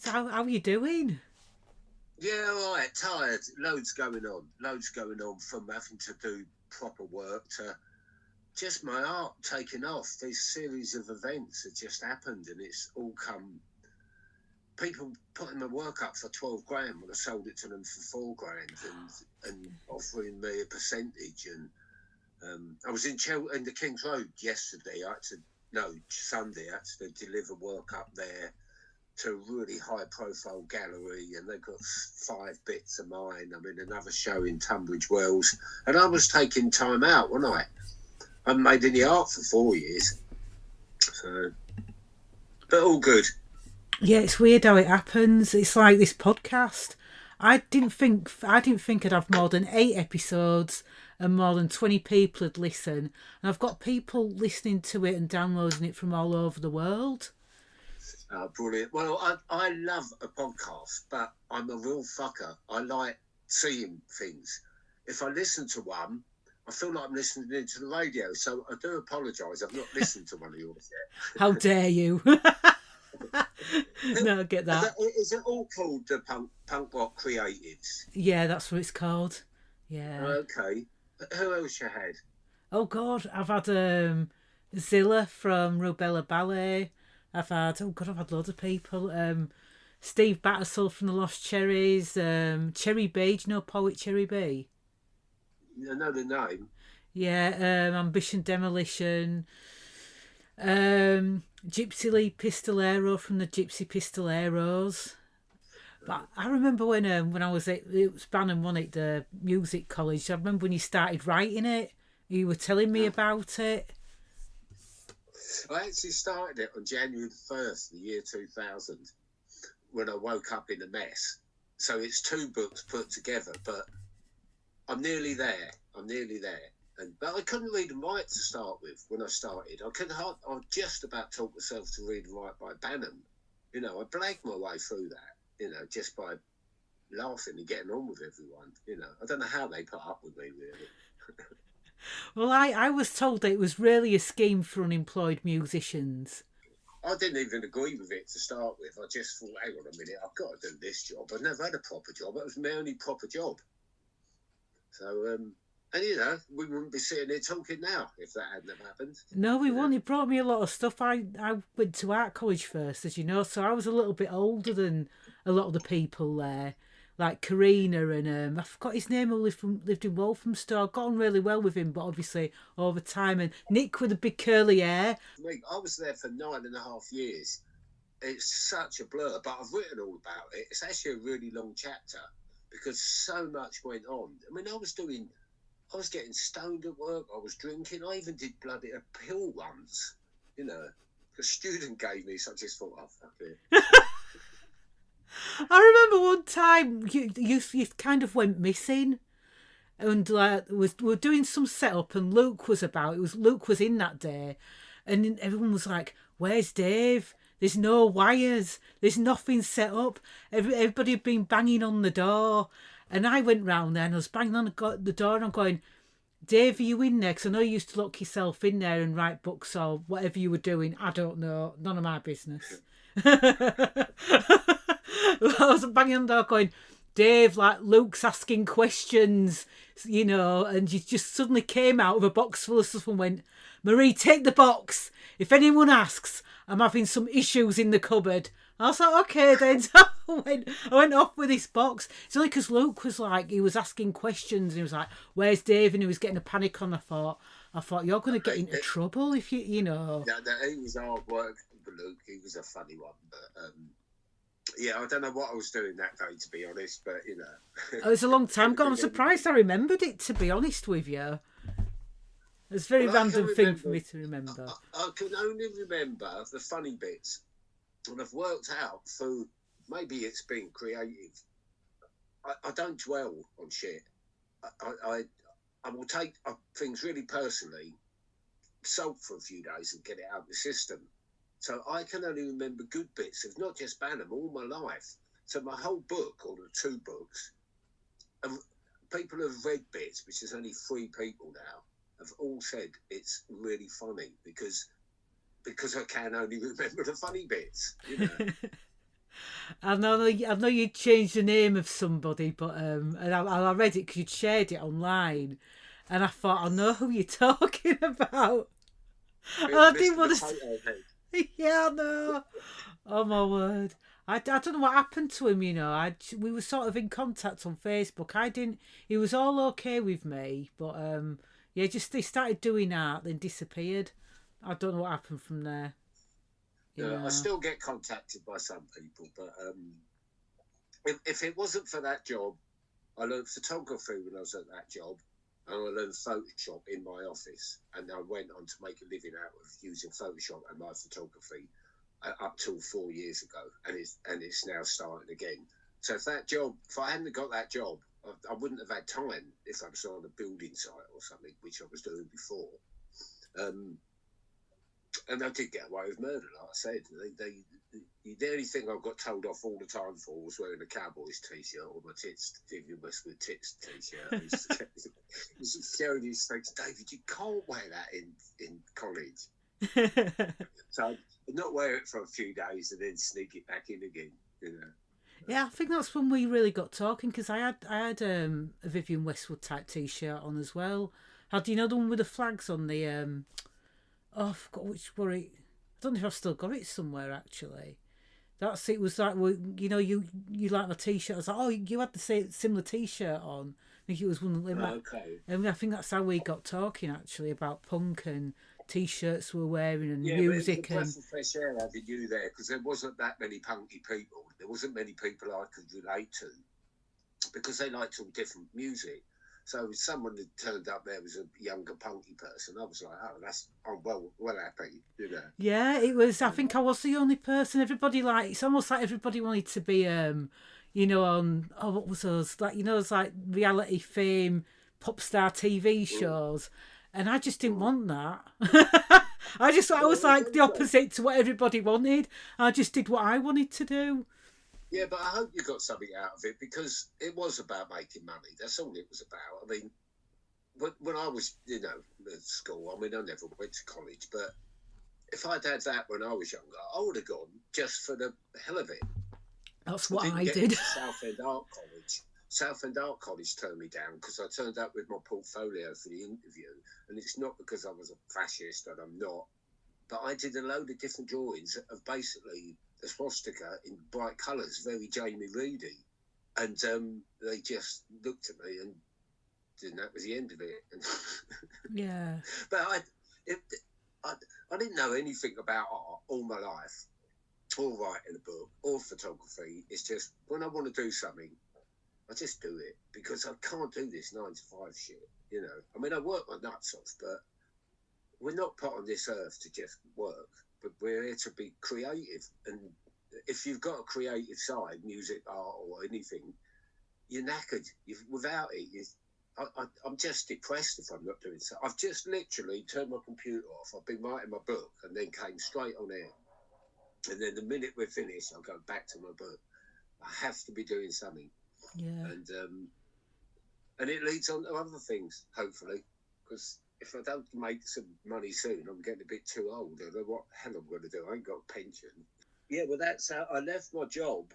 So how are you doing? Yeah, all right, tired. Loads going on. Loads going on from having to do proper work to just my art taking off. This series of events have just happened and it's all come. People putting my work up for 12 grand when I sold it to them for 4 grand and offering me a percentage. And I was in the King's Road yesterday. Sunday. I had to deliver work up there to a really high profile gallery, and they've got 5 bits of mine. I'm in another show in Tunbridge Wells, and I was taking time out, wasn't I? I haven't made any art for 4 years, so but all good. Yeah, it's weird how it happens. It's like this podcast. I didn't think I'd have more than 8 episodes and more than 20 people would listen. And I've got people listening to it and downloading it from all over the world. Brilliant. Well, I love a podcast, but I'm a real fucker. I like seeing things. If I listen to one, I feel like I'm listening to the radio. So I do apologise. I've not listened to one of yours How dare you? yet. No, I get that. Is it all called the punk rock creatives? Yeah, that's what it's called. Yeah. Okay. Who else you had? Oh God, I've had Zilla from Rubella Ballet. I've had loads of people. Steve Battersall from the Lost Cherries. Cherry B, do you know Poet Cherry B? I know the name. Yeah. Ambition Demolition. Gypsy Lee Pistolero from the Gypsy Pistoleros. But I remember when I was at it was BANM, wasn't it, the music college. I remember when you started writing it. You were telling me about it. I actually started it on January the 1st, the year 2000, when I woke up in a mess. So it's 2 books put together, but I'm nearly there. But I couldn't read and write to start with when I started. I just about taught myself to read and write by BANM. I blagged my way through that, just by laughing and getting on with everyone. I don't know how they put up with me, really. Well, I was told that it was really a scheme for unemployed musicians. I didn't even agree with it to start with. I just thought, hang on a minute, I've got to do this job. I've never had a proper job. It was my only proper job. So, and we wouldn't be sitting here talking now if that hadn't have happened. No, we won. It brought me a lot of stuff. I went to art college first, as you know, so I was a little bit older than a lot of the people there. Like Karina and I forgot his name who lived in Walthamstow. I got on really well with him, but obviously over time. And Nick with the big curly hair. I was there for 9.5 years. It's such a blur, but I've written all about it. It's actually a really long chapter because so much went on. I mean, I was getting stoned at work. I was drinking. I even did bloody a pill once. A student gave me, so I just thought, oh, fuck it. I remember one time you kind of went missing, and we were doing some setup, and Luke was in that day, and everyone was like, "Where's Dave? There's no wires. There's nothing set up. Everybody had been banging on the door." And I went round there and I was banging on the door and I'm going, "Dave, are you in there? Because I know you used to lock yourself in there and write books or whatever you were doing. I don't know. None of my business." I was banging on the door going, "Dave, like Luke's asking questions, and you just suddenly came out with a box full of stuff and went, 'Marie, take the box. If anyone asks, I'm having some issues in the cupboard.'" I was like, "Okay then." So I went off with this box. It's only because Luke was like, he was asking questions and he was like, "Where's Dave?" And he was getting a panic on. I thought, you're going to get into trouble if you. Yeah, he was hard work, Luke. He was a funny one, but yeah, I don't know what I was doing that day, to be honest, but It was a long time ago. I'm surprised I remembered it, to be honest with you. It's a very random thing for me to remember. I can only remember the funny bits, and I've worked out through, maybe it's been creative. I don't dwell on shit. I will take things really personally, sulk for a few days and get it out of the system. So I can only remember good bits of not just BANM, all my life. So my whole book, or the 2 books, and people have read bits, which is only 3 people now, have all said it's really funny because I can only remember the funny bits. I know you changed the name of somebody, but and I read it because you'd shared it online, and I thought I know who you're talking about. And I didn't Mr. want to Potato Head. say, yeah, I know. Oh my word. I don't know what happened to him, you know. We were sort of in contact on Facebook. I didn't. He was all okay with me, but yeah, just they started doing art, then disappeared. I don't know what happened from there. You I know. still get contacted by some people, but if it wasn't for that job, I learned photography when I was at that job, and I learned Photoshop in my office, and I went on to make a living out of using Photoshop and my photography up till 4 years ago, and it's now starting again. So if I hadn't got that job, I wouldn't have had time if I was on a building site or something, which I was doing before. And I did get away with murder, like I said. The only thing I got told off all the time for was wearing a Cowboys t-shirt or my tits, Vivian Westwood tits t-shirt. He's showing his face, David, you can't wear that in college. So I'd not wear it for a few days and then sneak it back in again, you know. Yeah, I think that's when we really got talking because I had a Vivian Westwood type T-shirt on as well. Had you know the one with the flags on the oh I forgot which were it. I don't know if I've still got it somewhere actually. That's it. Was like well, you know you like my T-shirt. I was like, oh, you had the same similar T-shirt on. I think it was one of them. Okay. And I think that's how we got talking actually about punk and T-shirts we're wearing and Yeah, but it was a music and breath of fresh air having you there because there wasn't that many punky people. There wasn't many people I could relate to because they liked all different music. So if someone that turned up there was a younger punky person, I was like, oh, I'm well happy, you know. yeah, it was. I think I was the only person. Everybody like it's almost like everybody wanted to be, you know, on oh what was those like you know, it's like reality fame, pop star TV Mm. shows, and I just didn't Mm. want that. I was Well, it's like the also, opposite to what everybody wanted. I just did what I wanted to do. yeah, but I hope you got something out of it because it was about making money. That's all it was about. I mean, when I was, you know, at school, I mean, I never went to college, but if I'd had that when I was younger, I would have gone just for the hell of it. That's I what didn't I get did. into Southend Art College. Southend Art College turned me down because I turned up with my portfolio for the interview, and it's not because I was a fascist, and I'm not. But I did a load of different drawings of basically the swastika in bright colours, very Jamie Reedy, and they just looked at me and that was the end of it. Yeah, But it, I didn't know anything about art all my life, or writing a book, or photography. It's just when I want to do something, I just do it because I can't do this 9 to 5 shit. You know, I mean, I work my nuts off, but we're not put on this earth to just work, but we're here to be creative. And if you've got a creative side, music, art, or anything, you're knackered. Without it, I'm just depressed if I'm not doing so. I've just literally turned my computer off. I've been writing my book and then came straight on air. And then the minute we're finished, I'll go back to my book. I have to be doing something. yeah, And it leads on to other things, hopefully, because if I don't make some money soon, I'm getting a bit too old. I don't know what hell I'm going to do. I ain't got a pension. Yeah, well, that's how I left my job.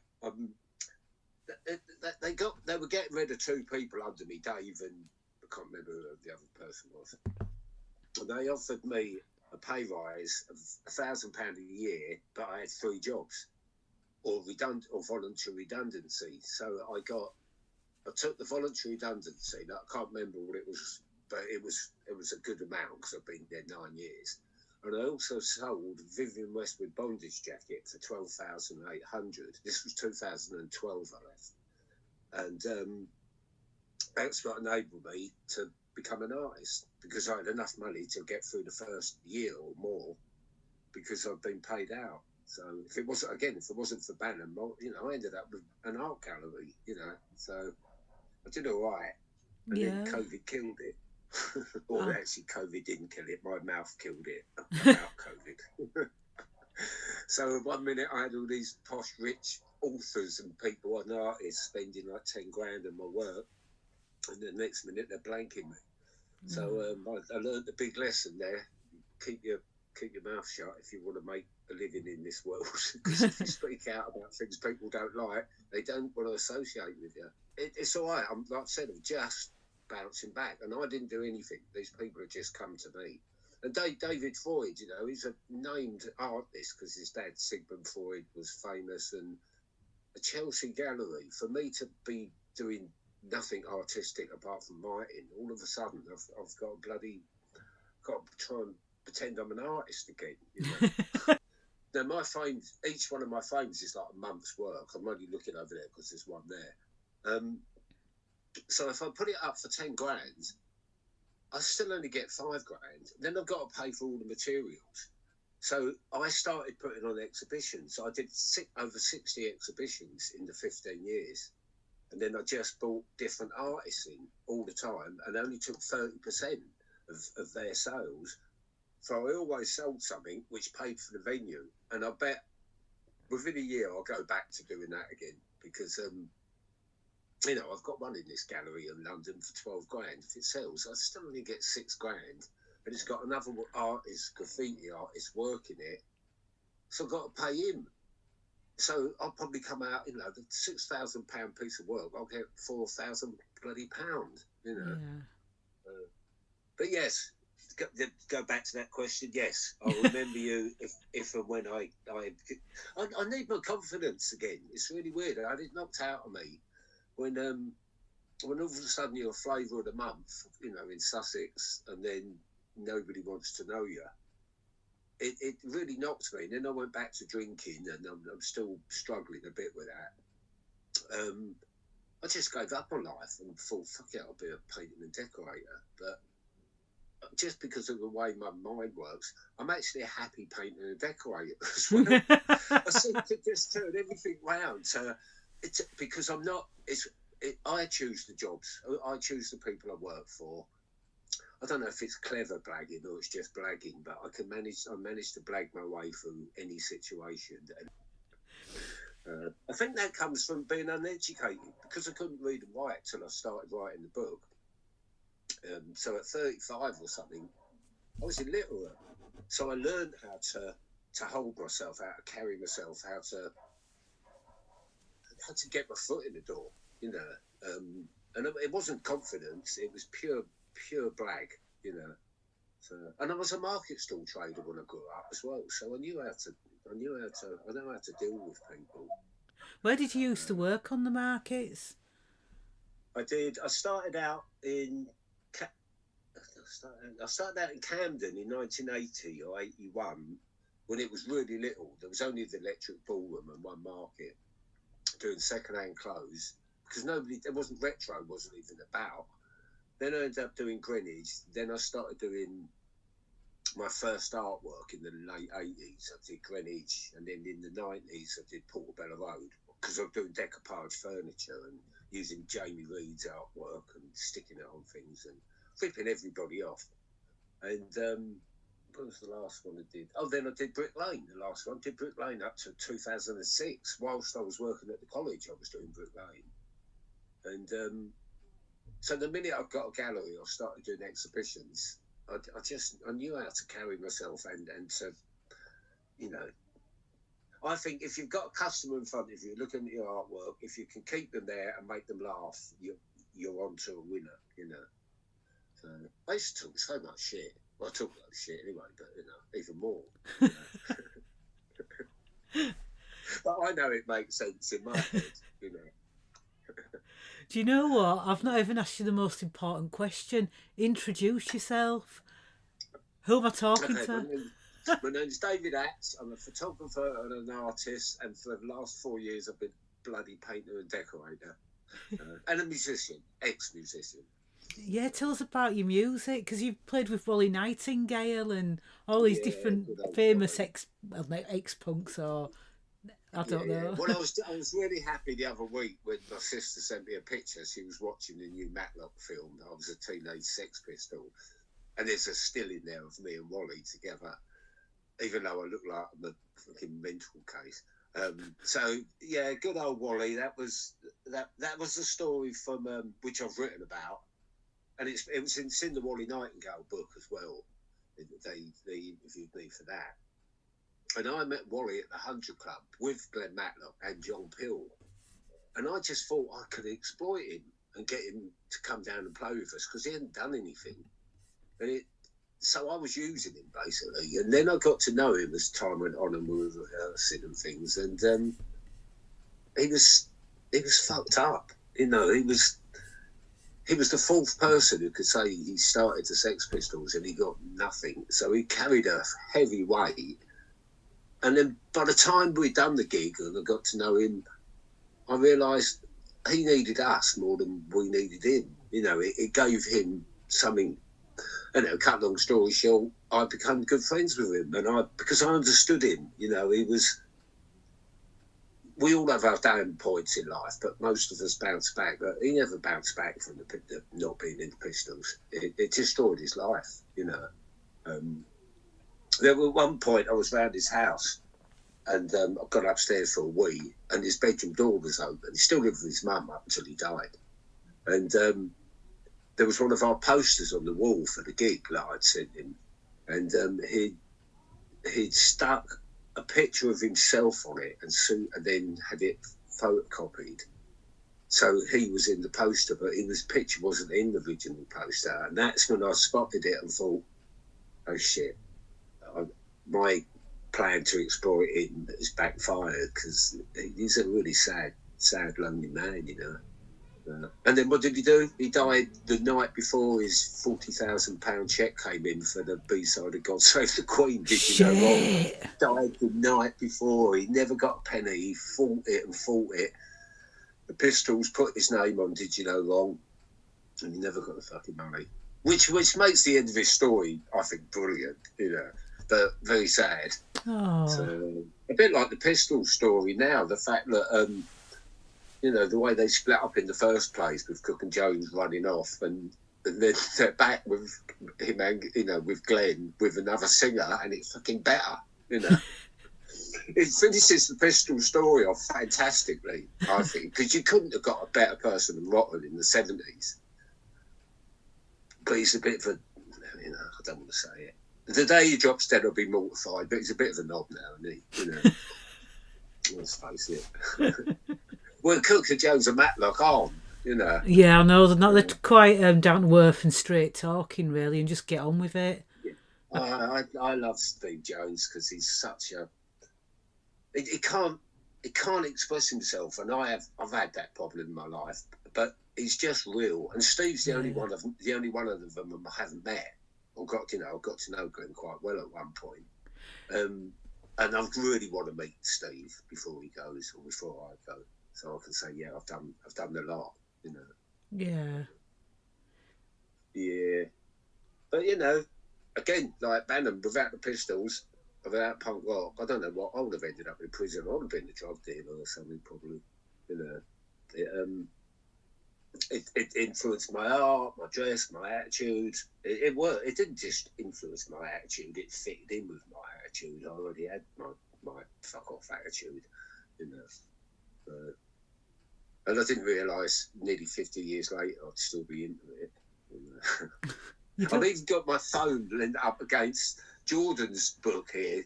They were getting rid of 2 people under me, Dave and I can't remember who the other person was. And they offered me a pay rise of £1,000 a year, but I had 3 jobs, or voluntary redundancy. So I took the voluntary redundancy. Now, I can't remember what it was, but it was a good amount because I've been there 9 years. And I also sold Vivian Westwood bondage jacket for 12,800. This was 2012 I left. And that's what enabled me to become an artist because I had enough money to get through the first year or more because I've been paid out. So if it wasn't for BANM, you know, I ended up with an art gallery, you know. So I did all right. And then yeah. COVID killed it. Or Uh, actually, COVID didn't kill it. My mouth killed it about COVID. So 1 minute I had all these posh, rich authors and people and artists spending like 10 grand on my work. And the next minute they're blanking me. So I learned a big lesson there. Keep your mouth shut if you want to make living in this world, because if you speak out about things people don't like, they don't want to associate with you. It's all right. Like I said, I'm just bouncing back, and I didn't do anything. These people have just come to me. And David Freud, you know, he's a named artist because his dad, Sigmund Freud, was famous, and a Chelsea gallery. For me to be doing nothing artistic apart from writing, all of a sudden I've got to try and pretend I'm an artist again. You know? Now my frames, each one of my frames is like a month's work. I'm only looking over there because there's one there. So if I put it up for 10 grand, I still only get 5 grand. Then I've got to pay for all the materials. So I started putting on exhibitions. So I did over 60 exhibitions in the 15 years. And then I just bought different artists in all the time and only took 30% of their sales. So I always sold something which paid for the venue. And I bet within a year I'll go back to doing that again because, you know, I've got one in this gallery in London for 12 grand. If it sells, I still only get 6 grand. But it's got another artist, graffiti artist, working it. So I've got to pay him. So I'll probably come out, you know, the £6,000 piece of work, I'll get £4,000 bloody pound, you know. Yeah. But yes, go back to that question. Yes, I'll remember you if and when I need my confidence again. It's really weird. I had it knocked out of me when all of a sudden you're flavour of the month, you know, in Sussex, and then nobody wants to know you. It really knocked me. And then I went back to drinking, and I'm still struggling a bit with that. I just gave up on life and thought, fuck it, I'll be a painter and decorator. But just because of the way my mind works, I'm actually a happy painter and decorator as well. I seem to just turn everything round because I'm not. I choose the jobs. I choose the people I work for. I don't know if it's clever blagging or it's just blagging, but I manage to blag my way through any situation. I think that comes from being uneducated because I couldn't read and write till I started writing the book. So at 35 or something, I was illiterate. So I learned how to hold myself, how to carry myself, how to get my foot in the door, you know. And it wasn't confidence; it was pure blag, you know. So, and I was a market stall trader when I grew up as well, so I know how to deal with people. Where did you used to work on the markets? I did. I started out in Camden in 1980 or 81 when it was really little. There was only the electric ballroom and one market doing second-hand clothes because there wasn't retro, wasn't even about. Then I ended up doing Greenwich. Then I started doing my first artwork in the late 80s. I did Greenwich, and then in the 90s I did Portobello Road because I was doing decoupage furniture and using Jamie Reed's artwork and sticking it on things and flipping everybody off. And what was the last one I did? Oh, then I did Brick Lane, the last one. I did Brick Lane up to 2006. Whilst I was working at the college, I was doing Brick Lane. And so the minute I got a gallery, I started doing exhibitions. I knew how to carry myself and to, you know, I think if you've got a customer in front of you looking at your artwork, if you can keep them there and make them laugh, you're on to a winner, you know. So I used to talk so much shit. Well, I talk a lot of shit anyway, but, you know, even more. You know? But I know it makes sense in my head, you know. Do you know what? I've not even asked you the most important question. Introduce yourself. Who am I talking to? My name's David Atts. I'm a photographer and an artist, and for the last 4 years I've been bloody painter and decorator. And a musician, ex-musician. Yeah, tell us about your music, because you've played with Wally Nightingale and all these different famous ex-punks, or I don't know. Well, I was really happy the other week when my sister sent me a picture. She was watching the new Matlock film. I was a teenage Sex Pistol, and there's a still in there of me and Wally together, even though I look like I'm a fucking mental case. So yeah, good old Wally. That was the story from which I've written about, and it's in the Wally Nightingale book as well. They interviewed me for that. And I met Wally at the 100 Club with Glenn Matlock and John Peel. And I just thought I could exploit him and get him to come down and play with us because he hadn't done anything. So I was using him basically. And then I got to know him as time went on and we were rehearsing and things. And he was fucked up. You know, he was the fourth person who could say he started the Sex Pistols and he got nothing. So he carried a heavy weight. And then by the time we'd done the gig and I got to know him, I realised he needed us more than we needed him. You know, it gave him something. You know, cut long story short, I became good friends with him, and because I understood him. You know, we all have our down points in life, but most of us bounce back. But he never bounced back from the not being in the Pistols. It destroyed his life. You know. There was one point I was round his house and I got upstairs for a wee and his bedroom door was open. He still lived with his mum up until he died. And there was one of our posters on the wall for the gig that I'd sent him. And he'd stuck a picture of himself on it and then had it photocopied. So he was in the poster, but his picture wasn't in the original poster. And that's when I spotted it and thought, oh shit. My plan to exploit him has backfired because he's a really sad, lonely man, you know. And then what did he do? He died the night before his £40,000 cheque came in for the B-side of God Save the Queen. Did you know what? Died the night before. He never got a penny. He fought it. The Pistols put his name on Did You Know Wrong, and he never got the fucking money. Which makes the end of his story, I think, brilliant, you know. But very sad. Oh. So, a bit like the Pistol story now, the fact that, you know, the way they split up in the first place with Cook and Jones running off and then they're back with him and, you know, with Glenn, with another singer, and it's fucking better, you know. It finishes the Pistol story off fantastically, I think, because you couldn't have got a better person than Rotten in the 70s. But he's a bit of a, you know, I don't want to say it. The day he drops dead, I'll be mortified, but he's a bit of a knob now, isn't he? You know, let's face it. Well, Cook and Jones and Matlock aren't, you know. Yeah, I know. They're quite down to earth and straight talking, really, and just get on with it. Yeah. I love Steve Jones because he's such a... He can't express himself, and I've had that problem in my life, but he's just real. And Steve's the only one of them I haven't met. I got to know Glenn quite well at one point, and I really want to meet Steve before he goes or before I go, so I can say, yeah, I've done a lot, you know. Yeah. But you know, again, like BANM, without the Pistols, without punk rock, I don't know what I would have ended up in prison. I would have been a drug dealer or something, probably. You know, it influenced my art, my dress, my attitude. It worked. It didn't just influence my attitude, it fitted in with my attitude. I already had my fuck off attitude, you know. And I didn't realise nearly 50 years later I'd still be into it. You know. I've even got my phone linked up against Jordan's book here,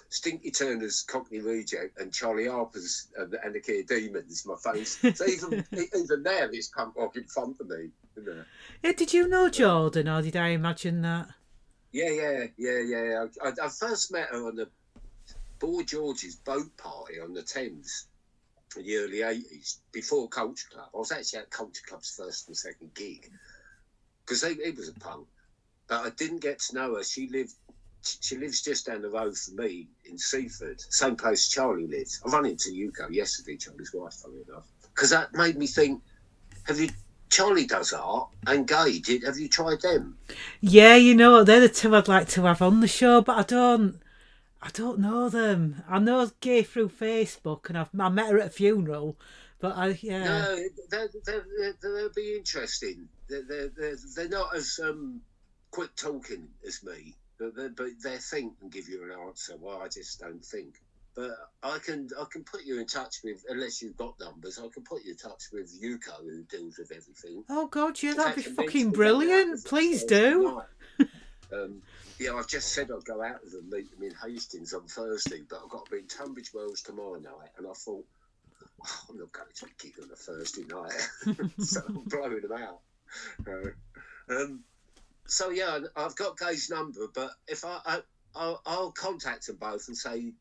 Stinky Turner's Cockney Reject and Charlie Harper's Anarchy of Demons. My phone's so even there it's punk rock in front of me. You know? Yeah, did you know Jordan, or did I imagine that? Yeah. I first met her on the Boy George's boat party on the Thames in the early 80s, before Culture Club. I was actually at Culture Club's first and second gig because he was a punk, but I didn't get to know her. She lives just down the road from me in Seaford, same place Charlie lives. I run into Yuko yesterday, Charlie's wife, funny enough, because that made me think, Charlie does art and Gay, have you tried them? Yeah, you know, they're the two I'd like to have on the show, but I don't know them. I know Gay through Facebook, and I met her at a funeral, but No, they'll be interesting. They're not as quick talking as me. But they think and give you an answer. Well, I just don't think. But I can put you in touch with, unless you've got numbers, I can put you in touch with Yuko, who deals with everything. Oh God, yeah, that'd be fucking brilliant. Please do. Yeah, I've just said I'd go out with them, meet them in Hastings on Thursday, but I've got to be in Tunbridge Wells tomorrow night, and I thought, oh, I'm not going to a gig on a Thursday night, so I'm blowing them out. So yeah, I've got Gay's number, but if I'll contact them both and say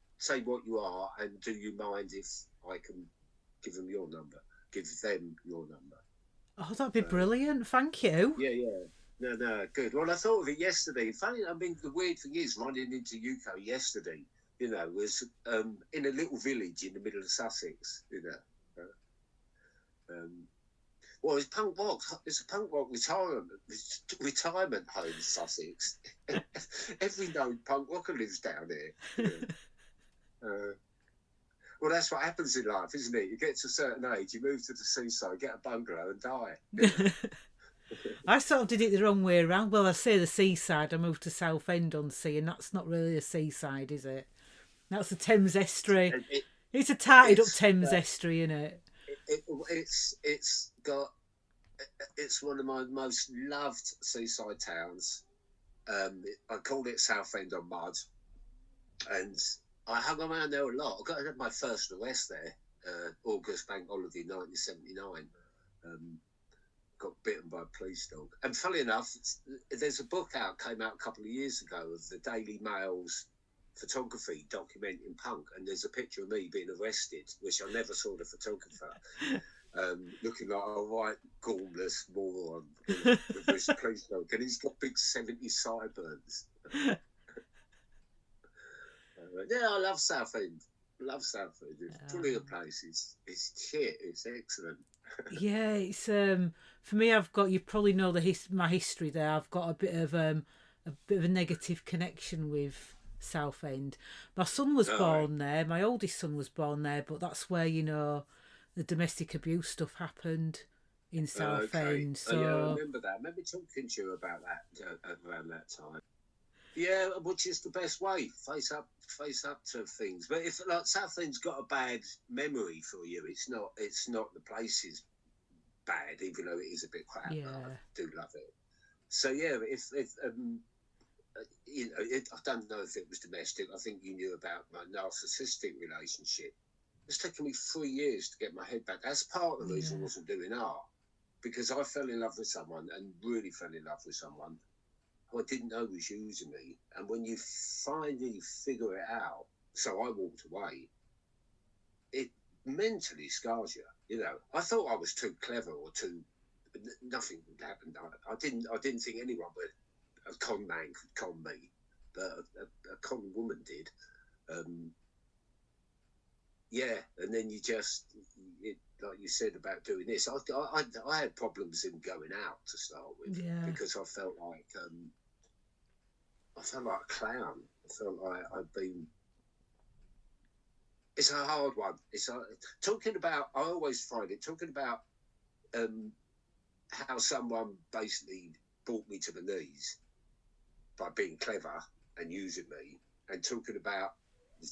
what you are, and do you mind if I can give them your number? Give them your number. Oh, that'd be brilliant. Thank you. Yeah. No, good. Well, I thought of it yesterday. Funny, I mean, the weird thing is, running into UCO yesterday, was in a little village in the middle of Sussex, well, it's punk rock. It's a punk rock retirement home in Sussex. Every known punk rocker lives down here. Well, that's what happens in life, isn't it? You get to a certain age, you move to the seaside, get a bungalow, and die. I sort of did it the wrong way around. Well, I say the seaside. I moved to Southend on Sea, and that's not really a seaside, is it? That's the Thames Estuary. It's a tied up Thames Estuary, isn't it? It's one of my most loved seaside towns. I called it Southend on Mud, and I hung around there a lot. I had my first arrest there, August Bank Holiday 1979. Got bitten by a police dog. And funny enough, there's a book came out a couple of years ago of the Daily Mail's photography documenting punk, and there's a picture of me being arrested, which I never saw the photographer, looking like a right gormless moron with this police dog, and he's got big 70 sideburns. Yeah, I love Southend. It's brilliant place. It's shit. It's excellent. Yeah, it's for me. You probably know my history there. I've got a bit of a negative connection with Southend. My son was born there. My oldest son was born there, but that's where the domestic abuse stuff happened in Southend. So yeah, I remember that. I remember talking to you about that around that time. Yeah, which is the best way. Face up to things. But if Southend's got a bad memory for you, it's not the place is bad, even though it is a bit crap. Yeah. I do love it. So yeah, if I don't know if it was domestic. I think you knew about my narcissistic relationship. It's taken me 3 years to get my head back. That's part of the reason I wasn't doing art, because I fell in love with someone and really fell in love with someone who I didn't know was using me. And when you finally figure it out, so I walked away, it mentally scars you. I thought I was too clever or nothing would happen. I didn't think anyone a con man could con me, but a con woman did. And then you just, like you said about doing this, I had problems in going out to start with, because I felt like a clown. I felt like I'd been. It's a hard one. I always find it talking about how someone basically brought me to my knees by being clever and using me, and talking about the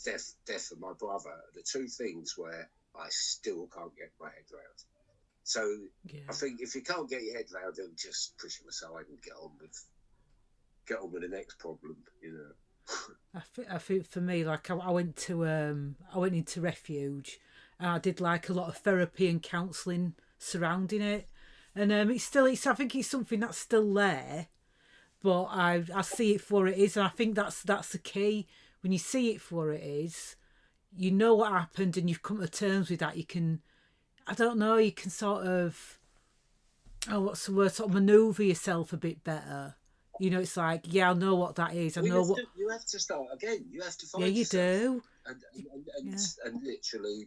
death of my brother, the two things where I still can't get my head around. So I think if you can't get your head around it, just push them aside and get on with the next problem, I think for me, like I went into refuge, and I did like a lot of therapy and counselling surrounding it, and I think it's something that's still there, but I see it for what it is, and I think that's the key. When you see it for what it is, you know what happened, and you've come to terms with that. You can sort of, what's the word, sort of manoeuvre yourself a bit better. It's like, I know what that is. You have to start again. You have to find. Yeah, you yourself. do. And literally,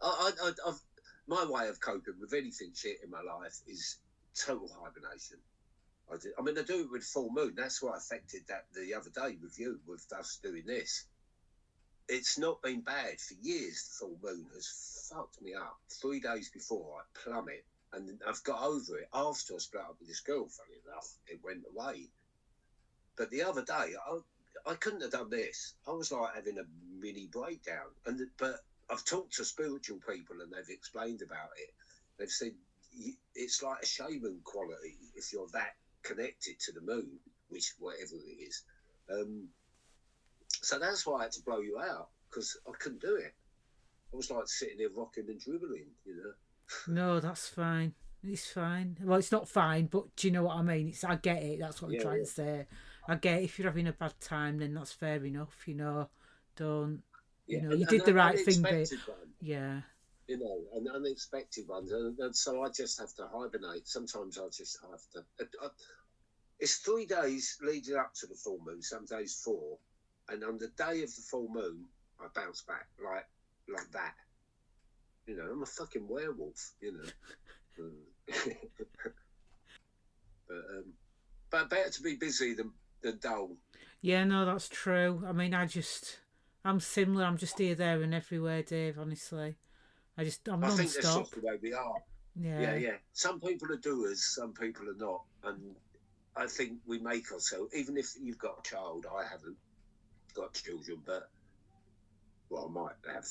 I've my way of coping with anything shit in my life is total hibernation. I do it with full moon. That's what affected that the other day with you, with us doing this. It's not been bad for years. The full moon has fucked me up. 3 days before, I plummet. And I've got over it after I split up with this girl, funny enough. It went away. But the other day, I couldn't have done this. I was like having a mini breakdown. But I've talked to spiritual people and they've explained about it. They've said it's like a shaman quality if you're that connected to the moon. which whatever it is. So that's why I had to blow you out, because I couldn't do it. I was like sitting there rocking and dribbling, you know. No, that's fine. It's fine. Well, it's not fine, but do you know what I mean? I get it. That's what I'm Yeah, trying yeah, to say. I get it. If you're having a bad time, then that's fair enough. Don't. yeah. You And did the right thing, but unexpected one, yeah, you know, and unexpected ones. And so I just have to hibernate. Sometimes I just have to. It's 3 days leading up to the full moon, some days 4. And on the day of the full moon, I bounce back like that. You know, I'm a fucking werewolf, you know. But better to be busy than dull. yeah. No, that's true. I mean, I'm similar. I'm just here, there, and everywhere, Dave. Honestly, I'm I think that's non-stop. just the way we are. Yeah, Yeah, yeah. Some people are doers, some people are not. And I think we make ourselves, even if you've got a child, I haven't got children, but, well, I might have.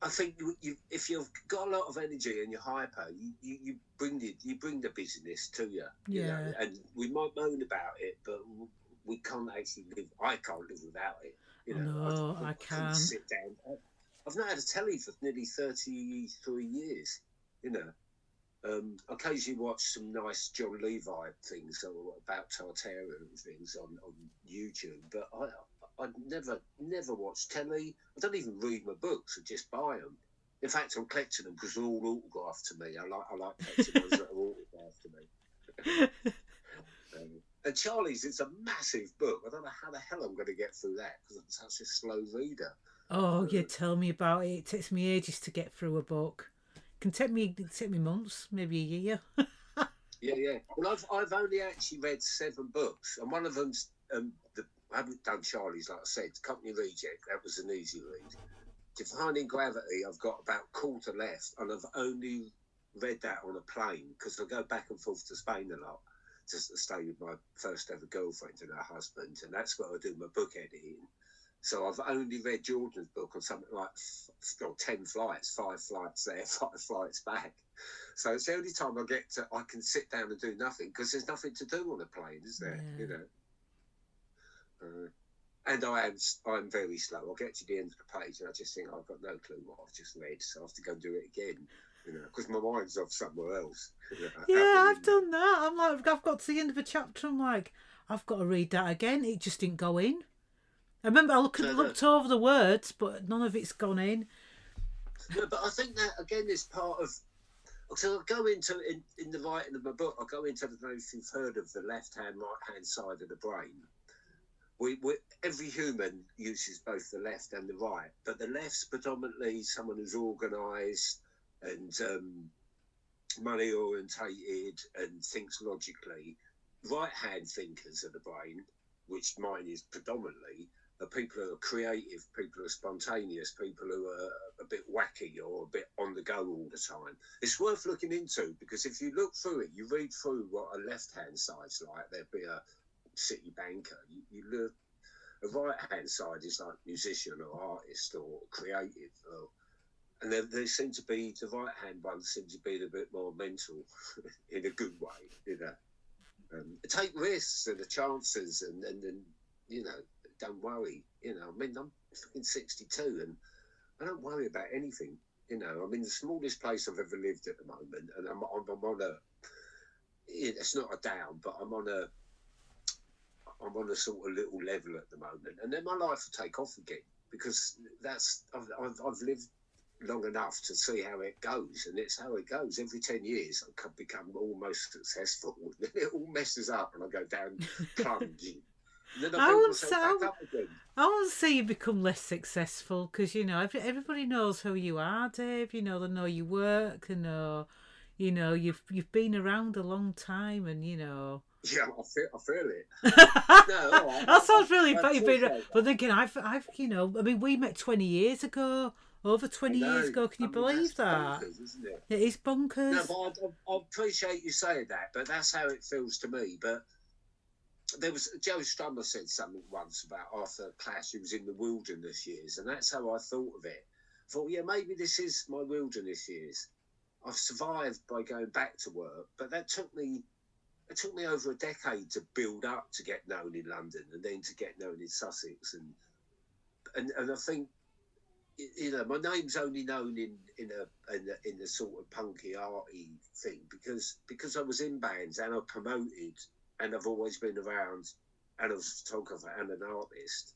I think if you've got a lot of energy and you're hyper, you bring the busyness to you, you know. yeah. And we might moan about it, but we can't actually live. I can't live without it, you I know. know. I I couldn't can't. sit down. I've not had a telly for nearly 33 years, you know. Occasionally watch some nice John Levi things about Tartaria and things on YouTube, but I never watch telly. I don't even read my books. I just buy them. In fact, I'm collecting them because they're all autographed to me. I like collecting ones that are autographed to me. And Charlie's, it's a massive book. I don't know how the hell I'm going to get through that because I'm such a slow reader. Oh, yeah. Tell me about it. It takes me ages to get through a book. It can take me months, maybe a year. Yeah, yeah. Well, I've only actually read 7 books, and one of them's I haven't done Charlie's, like I said, Company Reject. That was an easy read. Defining Gravity, I've got about a quarter left, and I've only read that on a plane because I go back and forth to Spain a lot just to stay with my first ever girlfriend and her husband, and that's where I do my book editing. So I've only read Jordan's book on something like 10 flights, 5 flights there, 5 flights back. So it's the only time I can sit down and do nothing because there's nothing to do on a plane, is there? Yeah. You know. And I'm very slow. I'll get to the end of the page and I just think I've got no clue what I've just read, so I have to go and do it again. You know, because my mind's off somewhere else. You know, Yeah, I've done that. I'm like, I've got to the end of a chapter. I'm like, I've got to read that again. It just didn't go in. I remember I looked over the words, but none of it's gone in. No, but I think that again is part of. So I go into in the writing of my book. I go into, I don't know if you've heard of the left-hand, right-hand side of the brain. Every human uses both the left and the right, but the left's predominantly someone who's organised and money orientated and thinks logically. Right-hand thinkers of the brain, which mine is predominantly, are people who are creative, people who are spontaneous, people who are a bit wacky or a bit on the go all the time. It's worth looking into because if you look through it, you read through what a left-hand side's like. There'd be a city banker. You look, a right-hand side is like musician or artist or creative. And they seem to be, the right-hand ones seem to be a bit more mental in a good way, you know. Take risks and the chances and you know, don't worry. You know, I mean, I'm fucking 62 and I don't worry about anything. You know, I'm in the smallest place I've ever lived at the moment, and I'm on a. It's not a down, but I'm on a sort of little level at the moment, and then my life will take off again because I've lived long enough to see how it goes, and it's how it goes. Every 10 years, I can become almost successful, and then it all messes up, and I go down plunging. And then I build myself back up again. I won't say you become less successful because everybody knows who you are, Dave. You know, they know your work. They know, you've been around a long time, and Yeah, I feel it. No, all right. That sounds really funny. But But thinking, I mean, we met 20 years ago, over 20 years ago. Can you believe that? Bonkers, isn't it? It is bonkers. No, but I appreciate you saying that, but that's how it feels to me. But there was Joe Strummer said something once about after a clash, he was in the wilderness years, and that's how I thought of it. I thought, yeah, maybe this is my wilderness years. I've survived by going back to work, but that took me it took me over a decade to build up to get known in London, and then to get known in Sussex, and I think, you know, my name's only known in a sort of punky arty thing because I was in bands and I promoted and I've always been around and I was a photographer and an artist.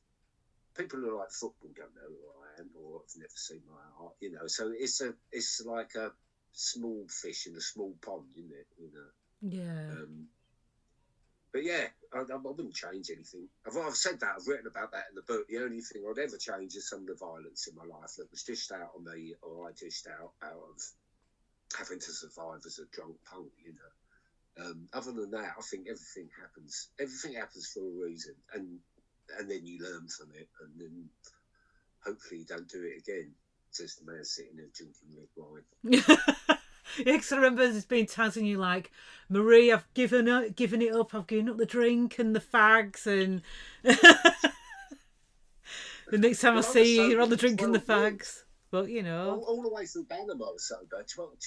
People who like football don't know who I am or have never seen my art, you know. So it's like a small fish in a small pond, isn't it? You know. Yeah. But yeah, I wouldn't change anything. I've said that, I've written about that in the book. The only thing I'd ever change is some of the violence in my life that was dished out on me, or I dished out of having to survive as a drunk punk, you know. Other than that, I think everything happens for a reason, and then you learn from it, and then hopefully you don't do it again. Says the man sitting there drinking red wine. Yeah, because I remember there's been times when you're like, Marie, I've given it up. I've given up the drink and the fags, and the next time I see you, you're on the drink and the fags. But you know, all the way through BANM, I was sober.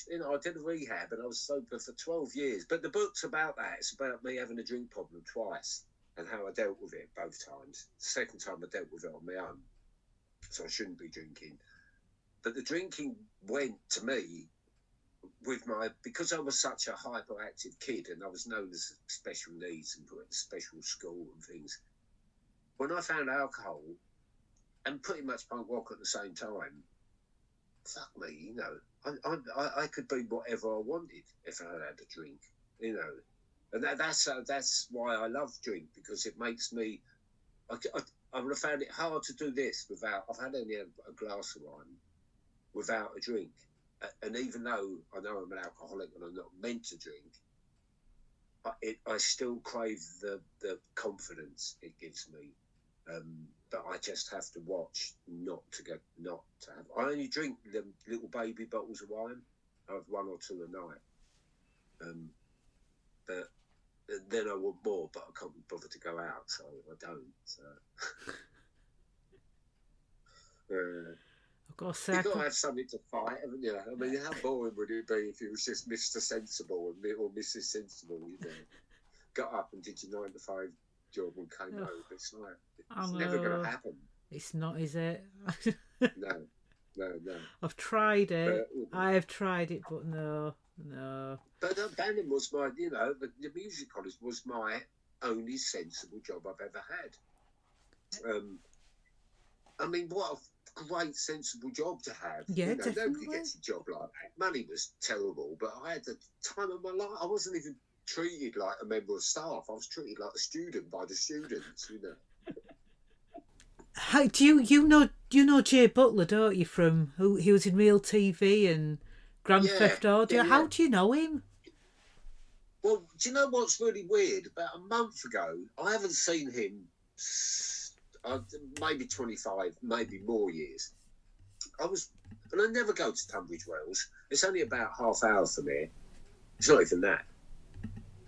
You know, I did a rehab and I was sober for 12 years. But the book's about that. It's about me having a drink problem twice and how I dealt with it both times. The second time I dealt with it on my own, so I shouldn't be drinking. But the drinking went to me because I was such a hyperactive kid and I was known as special needs and put in special school and things. When I found alcohol and pretty much punk rock at the same time, fuck me, you know, I could be whatever I wanted if I had a drink, you know, and that's why I love drink, because it makes me. I would have found it hard to do this without. I've had only a glass of wine without a drink. And even though I know I'm an alcoholic and I'm not meant to drink, I still crave the confidence it gives me. But I just have to watch not to have. I only drink the little baby bottles of wine. I have 1 or 2 a night. But then I want more, but I can't be bothered to go out, so I don't. So. You've got to have something to fight, haven't you? I mean, how boring would it be if it was just Mr. Sensible or Mrs. Sensible, you know? Got up and did your 9 to 5 job and came home. It's like, it's never going to happen. It's not, is it? No. I've tried it. But, I have tried it, but no. But BANM was my, you know, the music college was my only sensible job I've ever had. I mean, what a great sensible job to have. Yeah, you know, definitely. Nobody gets a job like that. Money was terrible, but I had the time of my life. I wasn't even treated like a member of staff. I was treated like a student by the students, you know. How do you know Jay Butler, don't you? From who he was in Real TV and Grand Theft Audio. Yeah. How do you know him? Well, do you know what's really weird? About a month ago, I haven't seen him. Maybe 25, maybe more years. And I never go to Tunbridge Wells. It's only about half hour from here. It's not even that.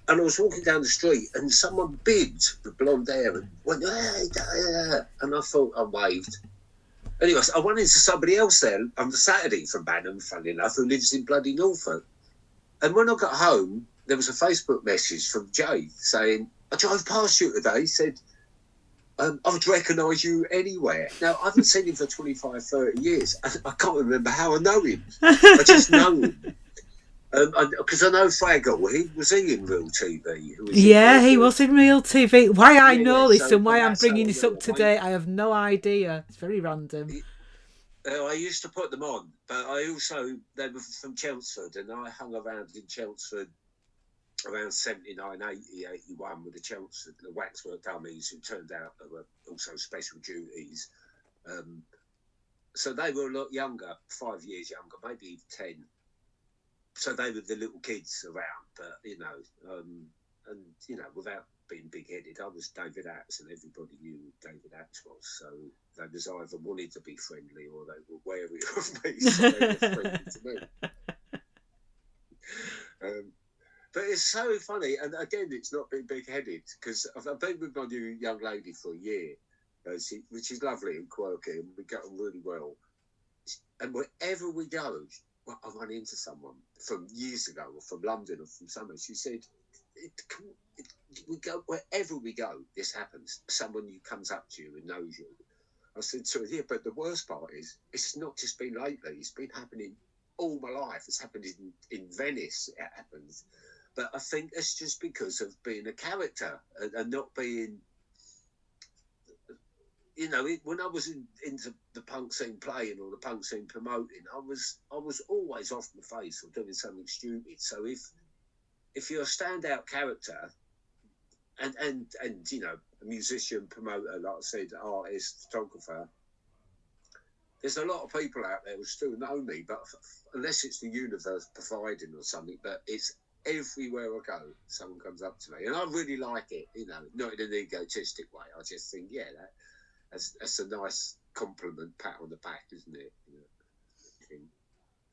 And I was walking down the street and someone bigged with blonde hair and went, hey, and I thought I waved. Anyway, I went into somebody else there on the Saturday from BANM, funny enough, who lives in bloody Norfolk. And when I got home, there was a Facebook message from Jay saying, I drove past you today. He said, I would recognise you anywhere. Now, I haven't seen him for 25, 30 years. I can't remember how I know him. I just know him. Because I know Fraggle, was he in Real TV? He was in Real TV. Why I know this and why I'm bringing this up today, I have no idea. It's very random. I used to put them on, but they were from Chelmsford, and I hung around in Chelmsford around 79, 80, 81 with the waxwork dummies, who turned out they were also special duties. So they were a lot younger, 5 years younger, maybe even 10. So they were the little kids around, but, you know, and, you know, without being big-headed, I was David Atts, and everybody knew who David Atts was. So they was either wanted to be friendly or they were wary of me, so they were friendly to me. But it's so funny, and again, it's not being big-headed, because I've been with my new young lady for a year, which is lovely and quirky, and we get on really well. And wherever we go, I run into someone from years ago, or from London, or from somewhere. She said, we go wherever we go. This happens. Someone who comes up to you and knows you. I said to her, yeah, but the worst part is it's not just been lately. It's been happening all my life. It's happened in Venice. It happens, but I think it's just because of being a character and not being. You know, when I was into the punk scene playing or the punk scene promoting, I was always off my face or doing something stupid. So if you're a standout character and you know, a musician, promoter, like I said, artist, photographer, there's a lot of people out there who still know me, but unless it's the universe providing or something, but it's everywhere I go, someone comes up to me, and I really like it. You know, not in an egotistic way. I just think, yeah, that's a nice compliment, pat on the back, isn't it?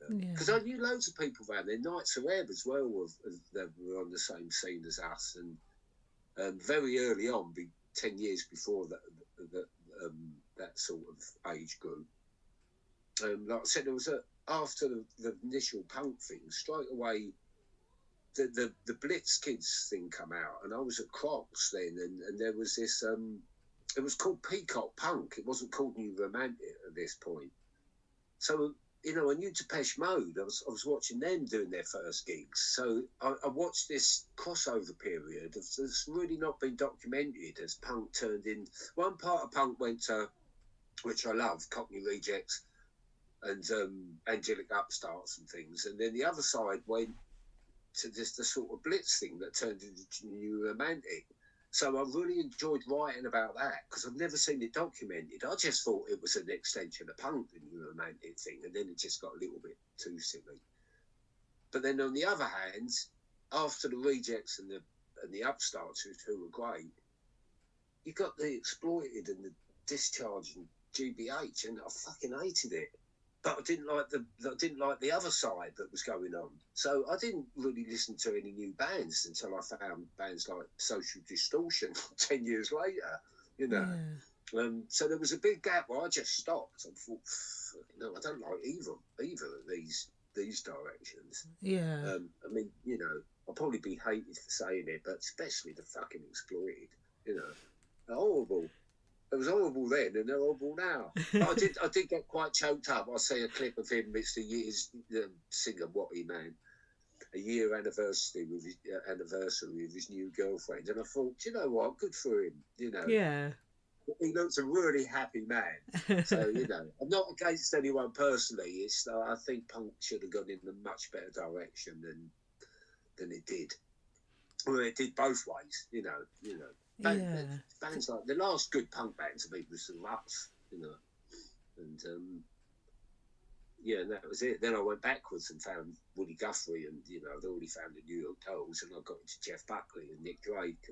Because I knew loads of people around there, Knights of Ebb as well, that were on the same scene as us, and very early on, 10 years before that sort of age group. Like I said, there was after the initial punk thing, straight away, the Blitz Kids thing come out, and I was at Crocs then, and there was this. It was called Peacock Punk. It wasn't called New Romantic at this point. So, you know, I knew Depeche Mode. I was watching them doing their first gigs. So I watched this crossover period that's really not been documented as punk turned in. One part of punk went to, which I love, Cockney Rejects and Angelic Upstarts and things. And then the other side went to just the sort of Blitz thing that turned into New Romantic. So I really enjoyed writing about that because I've never seen it documented. I just thought it was an extension of punk, the New Romantic thing, and then it just got a little bit too silly. But then on the other hand, after the Rejects and the Upstarts, who were great, you got the Exploited and the Discharge and GBH, and I fucking hated it. But I didn't like the other side that was going on. So I didn't really listen to any new bands until I found bands like Social Distortion 10 years later, you know. Yeah. So there was a big gap where I just stopped. I thought, no, I don't like either of these directions. Yeah. I mean, you know, I'll probably be hated for saying it, but especially the fucking Exploited, you know, they're horrible. It was horrible then, and they're horrible now. But I did get quite choked up. I see a clip of him. It's the singer Watty Man, a year anniversary with his new girlfriend, and I thought, you know what, good for him. You know, yeah, he looks a really happy man. So you know, I'm not against anyone personally. It's I think punk should have gone in a much better direction than it did. Well, it did both ways. You know. Bands like the last good punk band to me was the Ruts, you know, and and that was it. Then I went backwards and found Woody Guthrie, and you know, I'd already found the New York Dolls, and I got into Jeff Buckley and Nick Drake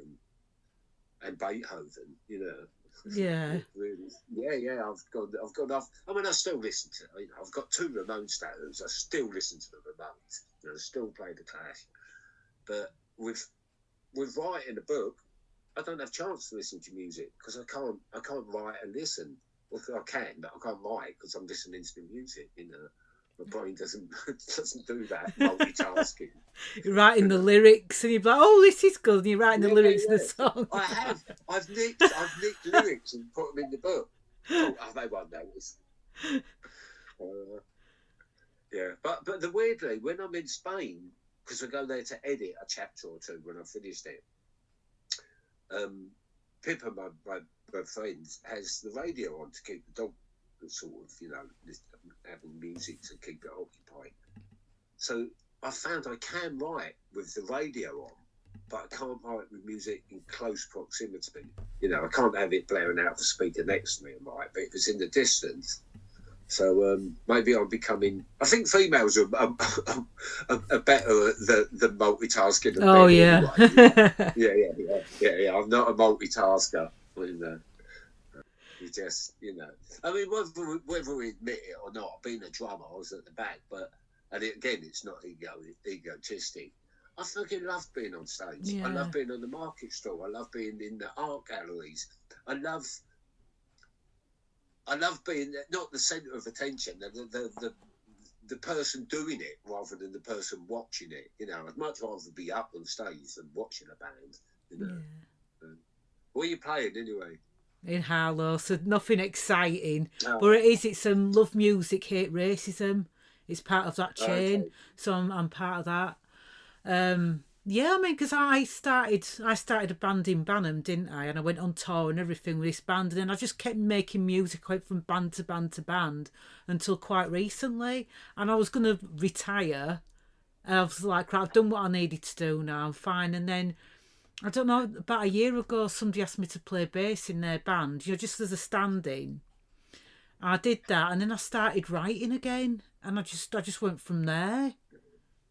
and Beethoven, you know. Yeah. Really, yeah. I've gone off. I mean, I still listen to. You know, I've got 2 Ramones tattoos. I still listen to the Ramones. You know, I still play the Clash, but with writing a book, I don't have a chance to listen to music because I can't write and listen. Well, I can, but I can't write because I'm listening to the music. You know, my brain doesn't do that multitasking. You're writing the lyrics, and you're like, "Oh, this is good." And you're writing the lyrics of the song. I've nicked lyrics and put them in the book. Oh, they won't notice. But weirdly, when I'm in Spain, because I go there to edit a chapter or 2 when I've finished it. Pippa, my friend, has the radio on to keep the dog sort of, you know, having music to keep it occupied. So I found I can write with the radio on, but I can't write with music in close proximity. You know, I can't have it blaring out the speaker next to me and write, but if it's in the distance. So maybe I'm becoming. I think females are better at the multitasking. Oh yeah. Anyway. Yeah. I'm not a multitasker. You just, you know. I mean, whether we admit it or not, being a drummer, I was at the back, again, it's not egotistic. I fucking love being on stage. Yeah. I love being on the market stall. I love being in the art galleries. I love being not the centre of attention. the person doing it rather than the person watching it. You know, I'd much rather be up on stage than watching a band. You know, what are you playing anyway? In Harlow, so nothing exciting, Oh, but it's love music, hate racism. It's part of that chain, okay. so I'm part of that. Yeah, I mean, because I started a band in BANM, didn't I? And I went on tour and everything with this band, and then I just kept making music, went from band to band to band until quite recently. And I was gonna retire, and I was like, right, I've done what I needed to do now, I'm fine. And then I don't know, about a year ago, somebody asked me to play bass in their band, just as a stand-in. I did that, and then I started writing again, and I just went from there.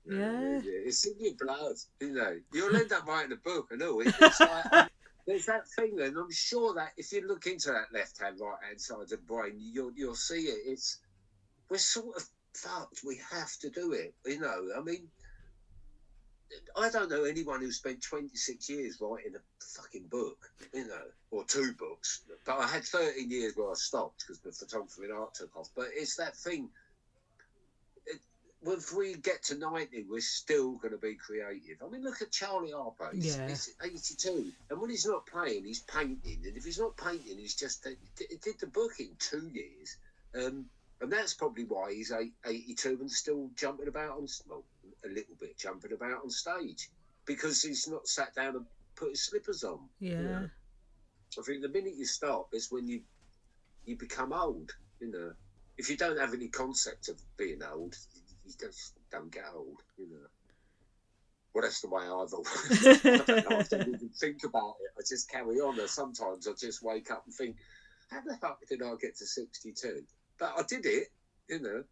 Yeah. It's in your blood, you know. You'll end up writing a book, and all. It's like there's that thing, and I'm sure that if you look into that left-hand, right-hand side of the brain, you'll see it. We're sort of fucked. We have to do it, you know. I mean, I don't know anyone who spent 26 years writing a fucking book, you know, or 2 books. But I had 13 years where I stopped because the photography and art took off. But it's that thing. If we get to 90, we're still going to be creative. I mean, look at Charlie Harper. He's 82. And when he's not playing, he's painting. And if he's not painting, he's just... He did the book in 2 years. And that's probably why he's 82 and still jumping about on... Well, a little bit jumping about on stage. Because he's not sat down and put his slippers on. Yeah. You know? I think the minute you stop is when you become old, you know. If you don't have any concept of being old... You just don't get old, you know. Well, that's the way I've always... I don't know, I don't even think about it. I just carry on. And sometimes I just wake up and think, how the fuck did I get to 62? But I did it, you know.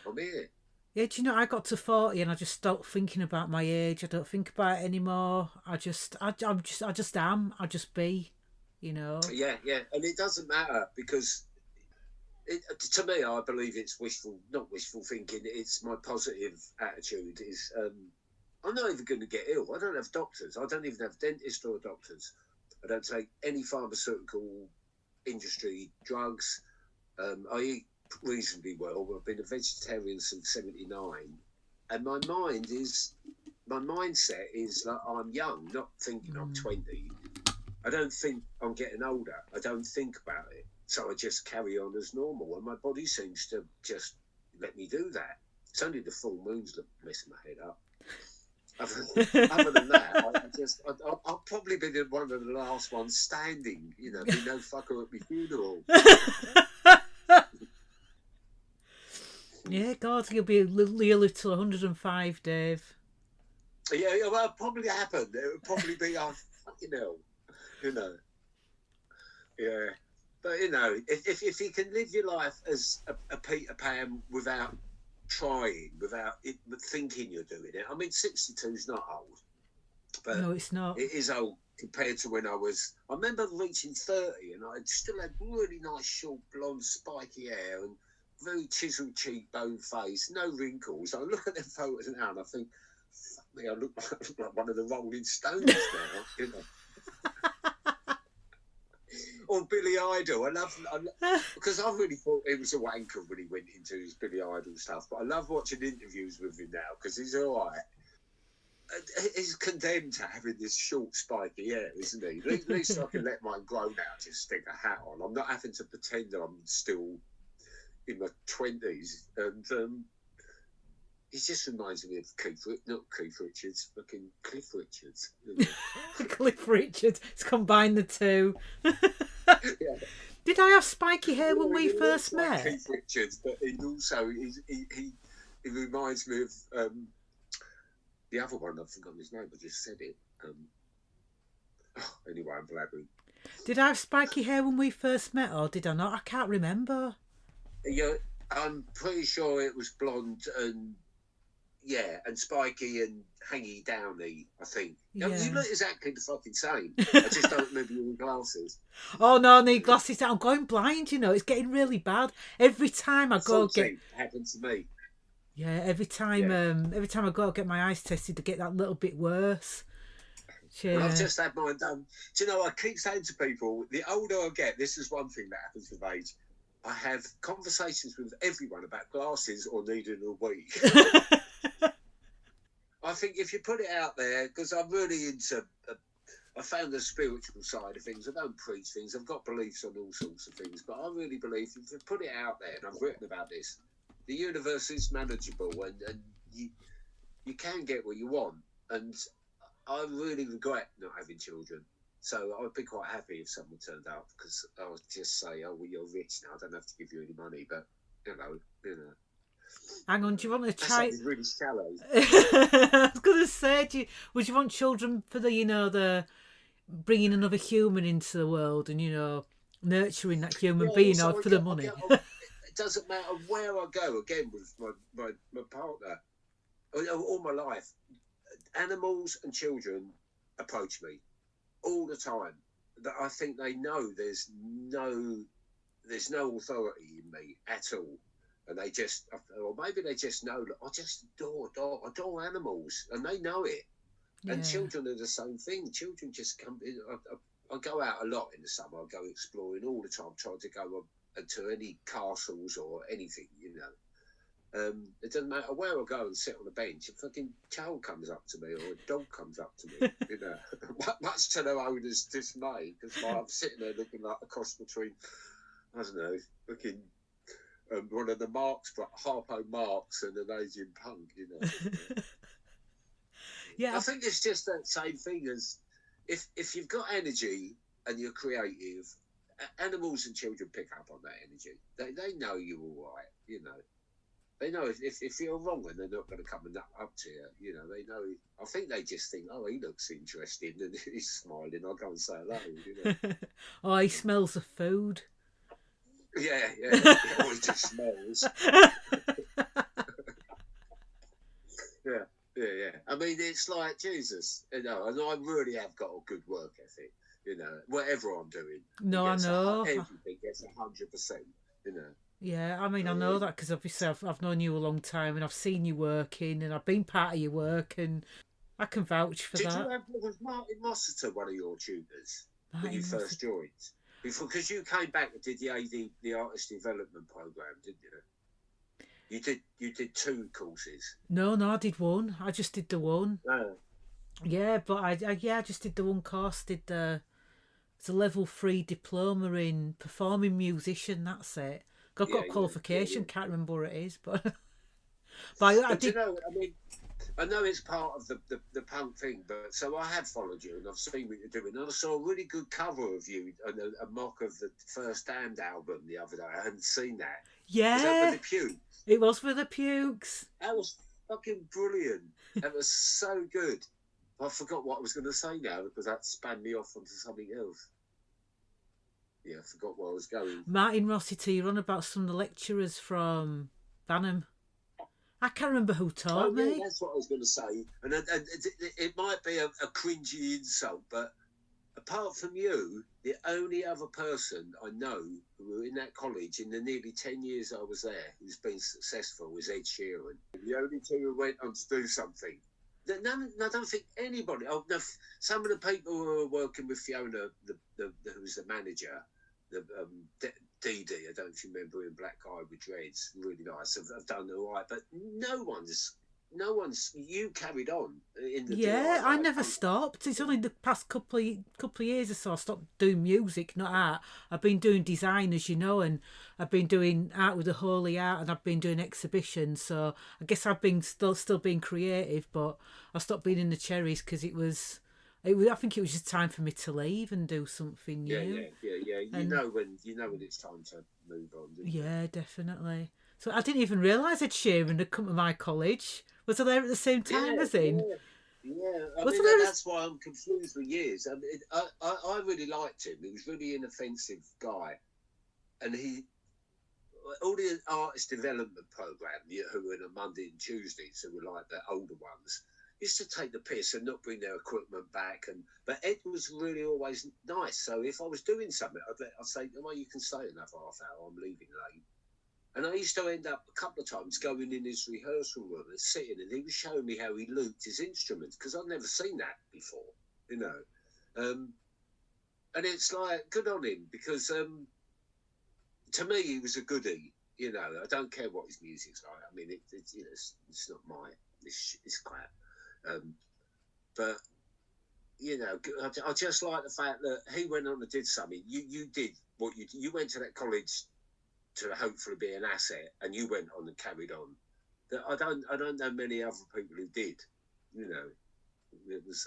I'm here. Yeah, do you know, I got to 40 and I just stopped thinking about my age. I don't think about it anymore. I just am. I just be, you know. Yeah. And it doesn't matter because... to me, I believe it's not wishful thinking. It's my positive attitude. Is I'm not even going to get ill. I don't have doctors. I don't even have dentists or doctors. I don't take any pharmaceutical industry drugs. I eat reasonably well. I've been a vegetarian since '79, and my mindset is that I'm young, not thinking I'm 20. I don't think I'm getting older. I don't think about it. So I just carry on as normal, and my body seems to just let me do that. It's only the full moons that mess my head up. Other than that, I'll probably be one of the last ones standing. You know, be no fucker at my funeral. Yeah, God, you'll be nearly to 105, Dave. Yeah, well, it'll probably happen. It would probably be fucking hell, you know. Yeah. But, you know, if you can live your life as a Peter Pan without trying, without thinking you're doing it. I mean, 62 is not old. But no, it's not. It is old compared to when I remember reaching 30 and I still had really nice short blonde spiky hair and very chiseled cheekbone face, no wrinkles. I look at them photos now and I think, fuck me, I look like one of the Rolling Stones now, you know. Or Billy Idol. I love because I really thought he was a wanker when he went into his Billy Idol stuff. But I love watching interviews with him now because he's all right. He's condemned to having this short spiky hair, isn't he? At least I can let mine grow now. Just stick a hat on. I'm not having to pretend that I'm still in my 20s. And he just reminds me of not Keith Richards, fucking Cliff Richards. You know? Cliff Richards. It's combined the two. Yeah. Did I have spiky hair when we first met? Keith Richards, but he also he reminds me of the other one. I've forgotten his name. I just said it. Anyway, I'm blabbering. Did I have spiky hair when we first met, or did I not? I can't remember. Yeah, I'm pretty sure it was blonde and spiky and hangy downy, I think. Yeah. You look exactly the fucking same. I just don't remember your glasses. Oh no, I need glasses. I'm going blind, you know. It's getting really bad. Every time I go happened to me. Yeah, every time I go get my eyes tested, to get that little bit worse. Yeah. Well, I've just had mine done. Do you know, I keep saying to people, the older I get, this is one thing that happens with age. I have conversations with everyone about glasses or needing a wee. I think if you put it out there, because I'm really into, I found the spiritual side of things. I don't preach things. I've got beliefs on all sorts of things, but I really believe if you put it out there, and I've written about this, the universe is manageable, and you can get what you want. And I really regret not having children. So I would be quite happy if someone turned up, because I would just say, "Oh, well, you're rich now. I don't have to give you any money." But you know. Hang on, do you want a child? That sounded really shallow. I was going to say, would you want children for the bringing another human into the world and nurturing that human being out for the money? It doesn't matter where I go. Again, with my partner, all my life, animals and children approach me all the time. That I think they know there's no authority in me at all. And they just, or maybe they just know that I just adore animals, and they know it. Yeah. And children are the same thing. Children just come in. I go out a lot in the summer. I go exploring all the time, trying to go to any castles or anything, It doesn't matter where I go and sit on a bench. A fucking child comes up to me or a dog comes up to me, much to their owner's dismay, because I'm sitting there looking like a cross between, I don't know, looking... one of the Harper marks and an Asian punk, Yeah, I think it's just that same thing as if you've got energy and you're creative, animals and children pick up on that energy. They know you're all right, They know if you're wrong and they're not going to come and up to you, they know. I think they just think, oh, he looks interesting and he's smiling. I'll go and say hello, Oh, he smells of food. Yeah, or he just smells. Yeah. I mean, it's like Jesus, and I really have got a good work ethic, whatever I'm doing. No, I know. Everything gets 100%, Yeah, I mean, I know that because obviously I've known you a long time and I've seen you working and I've been part of your work and I can vouch for that. Was Martin Rossiter one of your tutors when you first joined? Because you came back and did the artist development program, didn't you? You did 2 courses. No, I did one. I just did the one. Oh. Yeah, but I just did the one course. It's a level 3 diploma in performing musician. That's it. I've got a qualification. Can't remember what it is, but I did. I know it's part of the punk thing, but so I have followed you and I've seen what you're doing. And I saw a really good cover of you and a mock of the first Damned album the other day. I hadn't seen that. Yeah. Was that with the Pukes? It was with the Pukes. That was fucking brilliant. That was so good. I forgot what I was going to say now because that spanned me off onto something else. Yeah, I forgot where I was going. Martin Rossiter, you're on about some of the lecturers from BANM. I can't remember who taught me. That's what I was going to say. And it might be a cringy insult, but apart from you, the only other person I know who were in that college in the nearly 10 years I was there who's been successful was Ed Sheeran. The only 2 who went on to do something. I don't think anybody. Oh, no, some of the people who were working with Fiona, who was the manager, Dee Dee, I don't know if you remember, in Black Guy with Dreads, really nice. I've done all right, but no one's. You carried on in the. Yeah, I never stopped. It's only the past couple of years or so I stopped doing music, not art. I've been doing design, as you know, and I've been doing art with the Holy Art, and I've been doing exhibitions. So I guess I've been still being creative, but I stopped being in the Cherries because it was. I think it was just time for me to leave and do something new. Yeah. You know when it's time to move on. Yeah, definitely. So I didn't even realise Ed Sheeran had come to my college. Was I there at the same time as him? Yeah. That's why I'm confused with years. I really liked him. He was really an inoffensive guy, and all the artist development program, who were on Monday and Tuesdays, who were like the older ones, used to take the piss and not bring their equipment back. But Ed was really always nice. So if I was doing something, I'd say, well, you can stay another half hour. I'm leaving late. And I used to end up a couple of times going in his rehearsal room and sitting, and he was showing me how he looped his instruments, because I'd never seen that before, And it's like, good on him, because to me, he was a goodie. You know, I don't care what his music's like. I mean, it's you know, it's not it's crap. But you know, I just like the fact that he went on and did something. You did what you went to that college to hopefully be an asset, and you went on and carried on. That I don't know many other people who did. You know, it was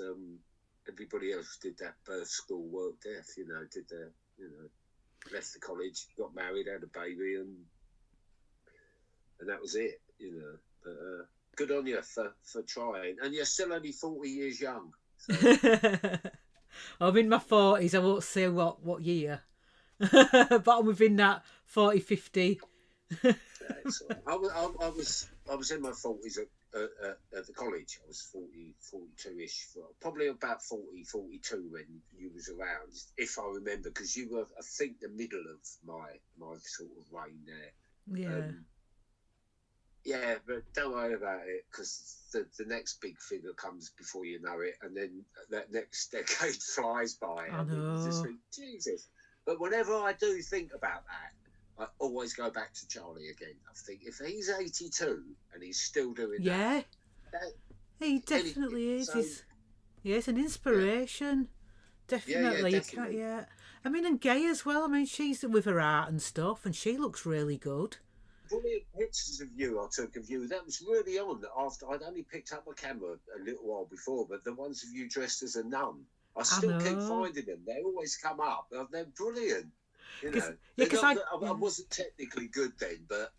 everybody else did that birth, school, work, death. You know, did the left the college, got married, had a baby, and that was it. You know, but good on you for trying, and you're still only 40 years young. So. I'm in my 40s. I won't say what year, but I'm within that 40, 50. Yeah, I was in my 40s at the college. I was 40, 42-ish, probably about 40, 42 when you was around, if I remember, because you were, I think, the middle of my sort of reign there. Yeah. Yeah, but don't worry about it, because the next big figure comes before you know it, and then that next decade flies by. I know. You just think, Jesus. But whenever I do think about that, I always go back to Charlie again. I think if he's 82 and he's still doing that, he definitely is. So, it's an inspiration. Yeah. Definitely. Yeah, definitely. I mean, and Gay as well. I mean, she's with her art and stuff, and she looks really good. Brilliant pictures of you I took of you. That was really on after I'd only picked up my camera a little while before, but the ones of you dressed as a nun, I still keep finding them. They always come up. They're brilliant. You know, because I wasn't technically good then, but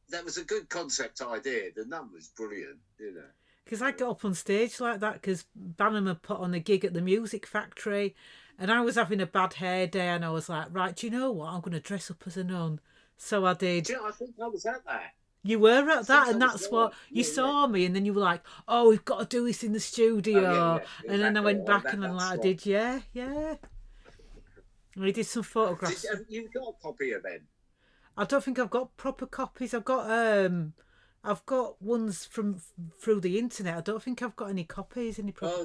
that was a good concept idea. The nun was brilliant. You know, because I got up on stage like that because BANM had put on a gig at the Music Factory, and I was having a bad hair day, and I was like, right, do you know what? I'm going to dress up as a nun. So I did. Yeah, I think I was at that. You were at that, and that's what you saw me, and then you were like, "Oh, we've got to do this in the studio," and then I went back and I did, yeah. We did some photographs. You've got a copy of them? I don't think I've got proper copies. I've got ones from through the internet. I don't think I've got any proper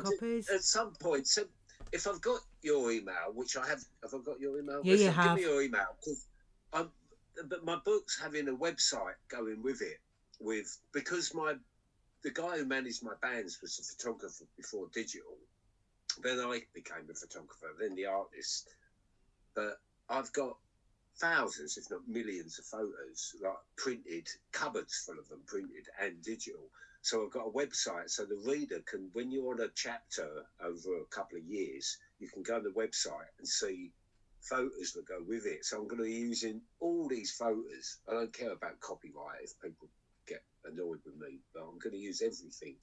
copies. At some point, so if I've got your email, which I have I got your email? Yeah, you have. Give me your email, but my book's having a website going with it, because the guy who managed my bands was a photographer before digital. Then I became a photographer, then the artist. But I've got thousands, if not millions, of photos, like printed, cupboards full of them, printed and digital. So I've got a website, so the reader can, when you're on a chapter over a couple of years, you can go on the website and see photos that go with it. So I'm going to be using all these photos. I don't care about copyright if people get annoyed with me, but I'm going to use everything.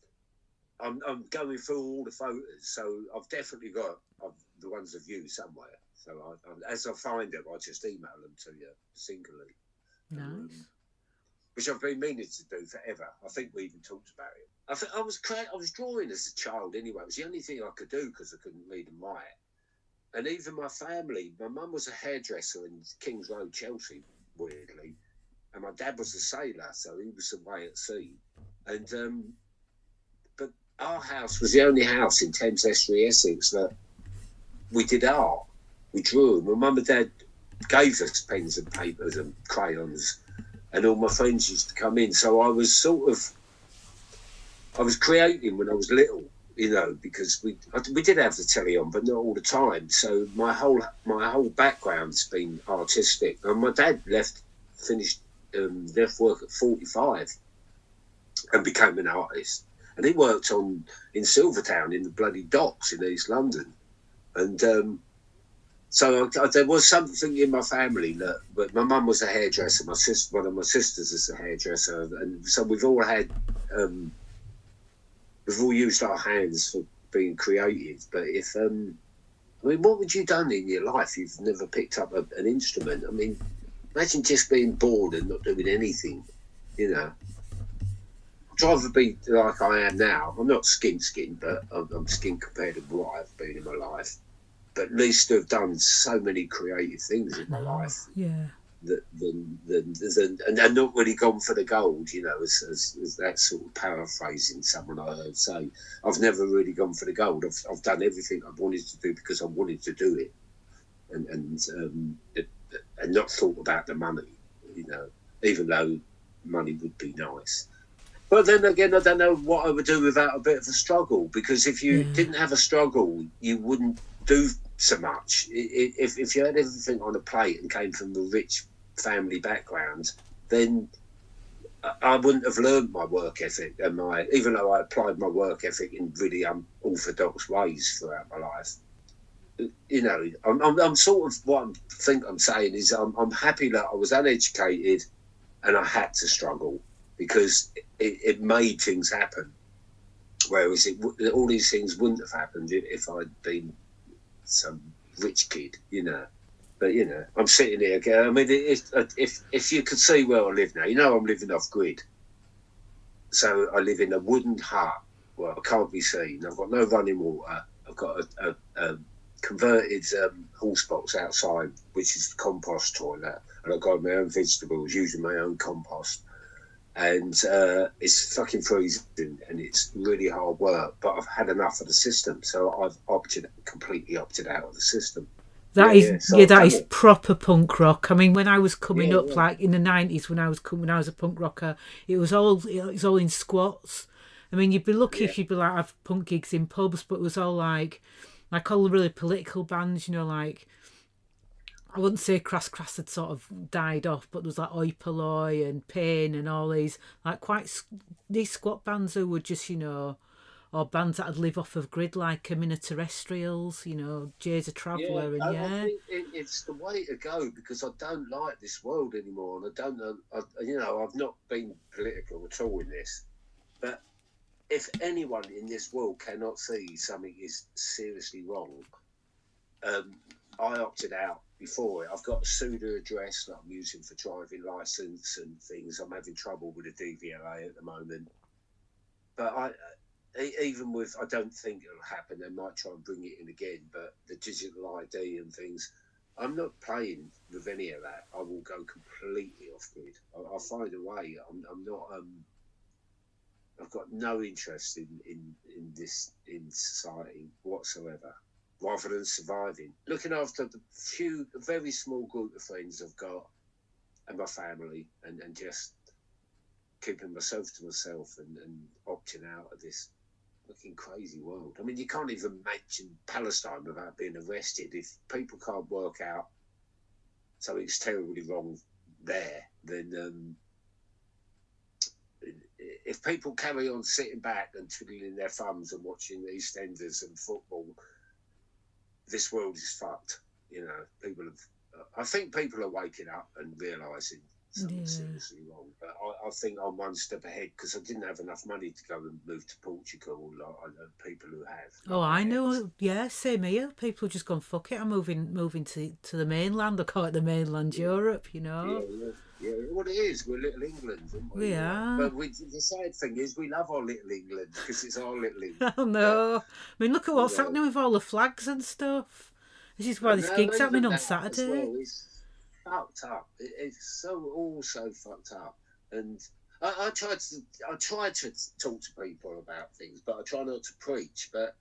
I'm going through all the photos, so I've definitely got the ones of you somewhere. So as I find them, I just email them to you singly. Nice. Which I've been meaning to do forever. I think we even talked about it. I was drawing as a child anyway. It was the only thing I could do because I couldn't read and write. And even my family, my mum was a hairdresser in Kings Road, Chelsea, weirdly. And my dad was a sailor, so he was away at sea. And but our house was the only house in Thames Estuary, Essex, that we did art. We drew. My mum and dad gave us pens and papers and crayons, and all my friends used to come in. So I was creating when I was little. You know, because we did have the telly on, but not all the time. So my whole background's been artistic. And my dad left work at 45 and became an artist. And he worked in Silvertown in the bloody docks in East London. And so there was something in my family but my mum was a hairdresser. One of my sisters is a hairdresser, and so we've all had. We've all used our hands for being creative, but what would you done in your life? You've never picked up an instrument. I mean, imagine just being bored and not doing anything, you know. I'd rather be like I am now. I'm not skin, but I'm skin compared to what I've been in my life. But at least to have done so many creative things in my life. Yeah. And not really gone for the gold, you know, as that sort of paraphrasing someone I heard say. I've never really gone for the gold. I've done everything I wanted to do because I wanted to do it, and not thought about the money, you know, even though money would be nice. But then again, I don't know what I would do without a bit of a struggle, because if you didn't have a struggle, you wouldn't do so much. If you had everything on a plate and came from a rich family background, then I wouldn't have learned my work ethic, and even though I applied my work ethic in really unorthodox ways throughout my life. You know, I'm sort of, what I think I'm saying is I'm happy that I was uneducated and I had to struggle, because it made things happen. Whereas all these things wouldn't have happened if I'd been some rich kid, you know. But, you know, I'm sitting here again. I mean, if you could see where I live now, you know, I'm living off grid. So I live in a wooden hut where I can't be seen. I've got no running water. I've got a converted horse box outside, which is the compost toilet. And I've got my own vegetables, using my own compost. And it's fucking freezing, and it's really hard work. But I've had enough of the system, so I've completely opted out of the system. That is proper punk rock. I mean, when I was coming up, like in the 90s, when I was a punk rocker, it was all in squats. I mean, you'd be lucky if you'd be like have punk gigs in pubs, but it was all like all the really political bands, you know, like, I wouldn't say Crass had sort of died off, but there was like Oi Polloi and Pain and all these these squat bands who were just, you know, or bands that'd live off of grid, like Terrestrials, you know, Jay's a Traveller, and I think it's the way to go, because I don't like this world anymore, and I don't know, you know, I've not been political at all in this, but if anyone in this world cannot see something is seriously wrong, I opted out before it. I've got a pseudo address that I'm using for driving license and things. I'm having trouble with the DVLA at the moment, but even with, I don't think it'll happen. They might try and bring it in again, but the digital ID and things, I'm not playing with any of that. I will go completely off grid. I'll find a way. I'm not. I've got no interest in this, in society whatsoever, rather than surviving, looking after the very small group of friends I've got and my family, and just keeping myself to myself and opting out of this fucking crazy world. I mean, you can't even mention Palestine without being arrested. If people can't work out something's terribly wrong there, then if people carry on sitting back and twiddling their thumbs and watching EastEnders and football, this world is fucked. You know, I think people are waking up and realising something seriously wrong. But I think I'm one step ahead, because I didn't have enough money to go and move to Portugal. I know people who have. Oh, I know. Yeah, same here. People have just gone, fuck it, I'm moving to the mainland. I call it the mainland Europe, you know. Yeah, what it is, we're Little England, aren't we? We are. But the sad thing is, we love our Little England, because it's our Little England. I know. I mean, look at what's happening with all the flags and stuff. This is why this gig's happening on Saturday. Well, it's fucked up. It's all so fucked up. And I try to talk to people about things, but I try not to preach. But,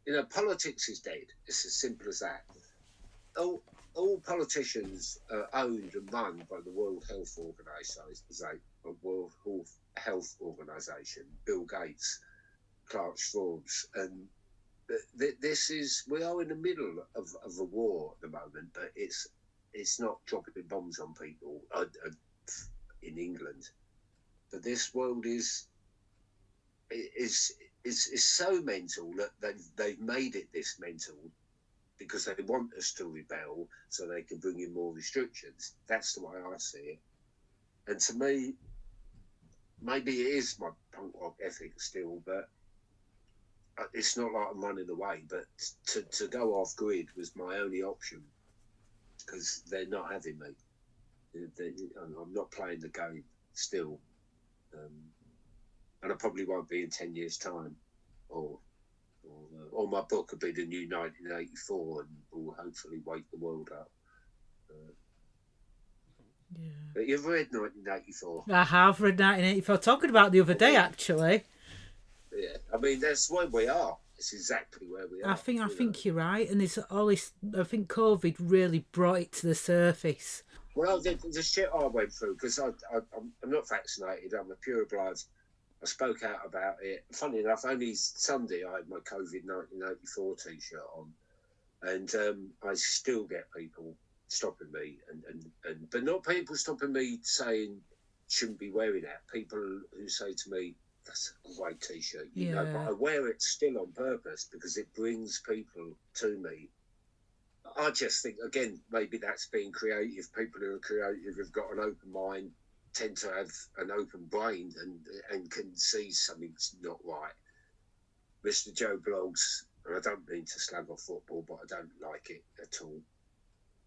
you know, politics is dead. It's as simple as that. All politicians are owned and run by the World Health Organization, Bill Gates, Clark Schwab's, and we are in the middle of a war at the moment, but it's not dropping bombs on people in England. But this world is so mental that they've made it this mental, because they want us to rebel so they can bring in more restrictions. That's the way I see it. And to me, maybe it is my punk rock ethic still, but it's not like I'm running away. But to go off grid was my only option, because they're not having me. I'm not playing the game still. And I probably won't be in 10 years' time. Or my book will be the new 1984, and will hopefully wake the world up. But you've read 1984. I have read 1984. Talking about the other day, actually. Yeah, I mean, that's where we are. It's exactly where we are. I think you're right, and there's all this. I think COVID really brought it to the surface. Well, the shit I went through, because I'm not vaccinated, I'm a pure blood. I spoke out about it. Funny enough, only Sunday I had my COVID 1984 T-shirt on, and I still get people stopping me, but not people stopping me saying shouldn't be wearing that. People who say to me, "That's a great T-shirt," but I wear it still on purpose because it brings people to me. I just think, again, maybe that's being creative. People who are creative have got an open mind, tend to have an open brain, and can see something's not right. Mr. Joe Blogs, and I don't mean to slag off football, but I don't like it at all.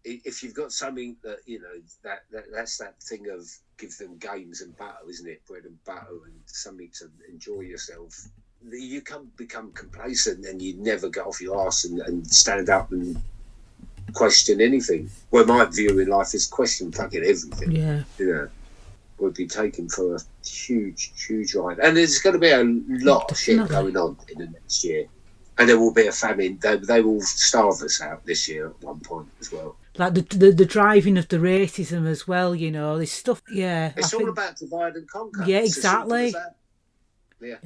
If you've got something that, that's that thing of give them games and butter, isn't it? Bread and butter and something to enjoy yourself. You can become complacent and you never get off your arse and stand up and question anything. Well, my view in life is question fucking everything. Yeah. We'll be taken for a huge ride. And there's going to be a lot of shit going on in the next year. And there will be a famine. They will starve us out this year at one point as well. Like the driving of the racism as well, this stuff. Yeah. It's all about divide and conquer. Yeah, exactly. Yeah.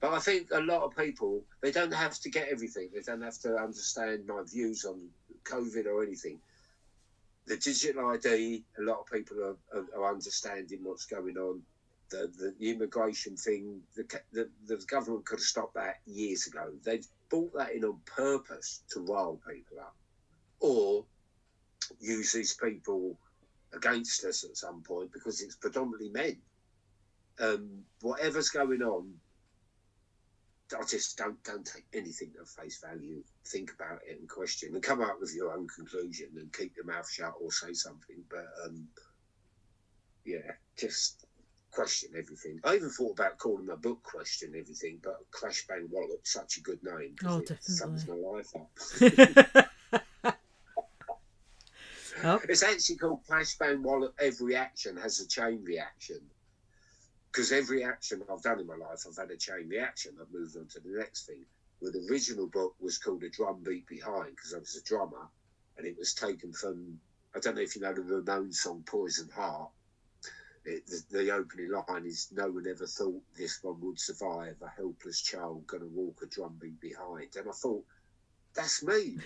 But I think a lot of people, they don't have to get everything. They don't have to understand my views on COVID or anything. The digital ID, a lot of people are understanding what's going on. The immigration thing, the government could have stopped that years ago. They've brought that in on purpose to rile people up or use these people against us at some point because it's predominantly men. Whatever's going on, I just don't take anything at face value. Think about it and question and come up with your own conclusion and keep your mouth shut or say something. But just question everything. I even thought about calling my book "Question Everything," but Crash Bang Wallop's such a good name. Oh, it definitely. sums my life up. Oh. It's actually called Crash Bang Wallop. Every action has a chain reaction. Because every action I've done in my life, I've had a chain reaction. I've moved on to the next thing. Well, the original book was called A Drum Beat Behind because I was a drummer, and it was taken from, I don't know if you know the Ramones song Poison Heart. The opening line is, "No one ever thought this one would survive, a helpless child gonna walk a drum beat behind." And I thought, that's me,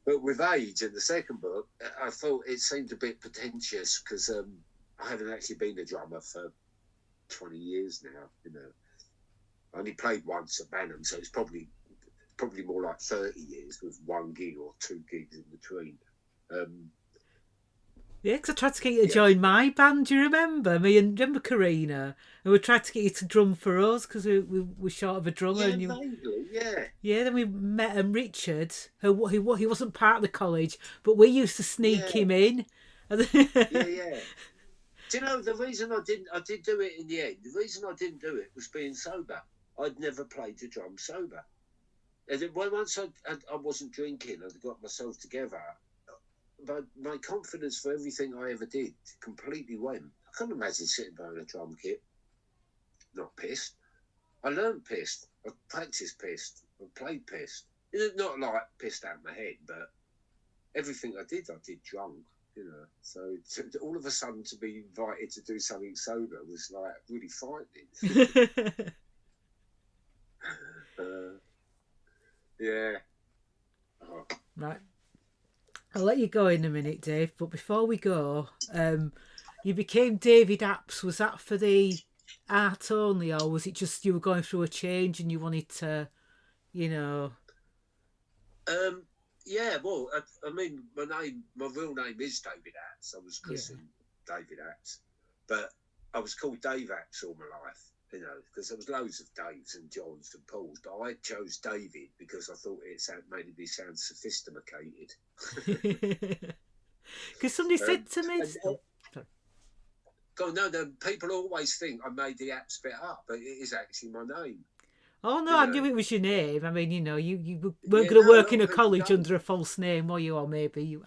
But with age, in the second book, I thought it seemed a bit pretentious because I haven't actually been a drummer for 20 years now, I only played once at BANM, so it's probably more like 30 years with one gig or two gigs in between. Yeah, because I tried to get you to join my band. Do you remember? Remember Karina? And we tried to get you to drum for us because we were short of a drummer. Yeah, vaguely, yeah. Yeah, then we met Richard, who he wasn't part of the college, but we used to sneak him in. Yeah. Do you know the reason I did do it in the end? The reason I didn't do it was being sober. I'd never played the drum sober. And then once I wasn't drinking, I'd got myself together. But my confidence for everything I ever did completely went. I couldn't imagine sitting behind a drum kit, not pissed. I learned pissed. I practiced pissed. I played pissed. Not like pissed out of my head, but everything I did drunk. So all of a sudden to be invited to do something sober was like really frightening. Yeah. Oh. Right. I'll let you go in a minute, Dave, but before we go, you became David Apps. Was that for the art only, or was it just you were going through a change and you wanted to, Yeah, well, I mean, my real name is David Atts. I was christened David Atts, but I was called Dave Atts all my life, because there was loads of Daves and Johns and Pauls, but I chose David because I thought it made me sound sophisticated. Because somebody said to me... people always think I made the Atts bit up, but it is actually my name. Oh, no, I knew it was your name. I mean, you weren't going to work in a college under a false name, were you? Or maybe you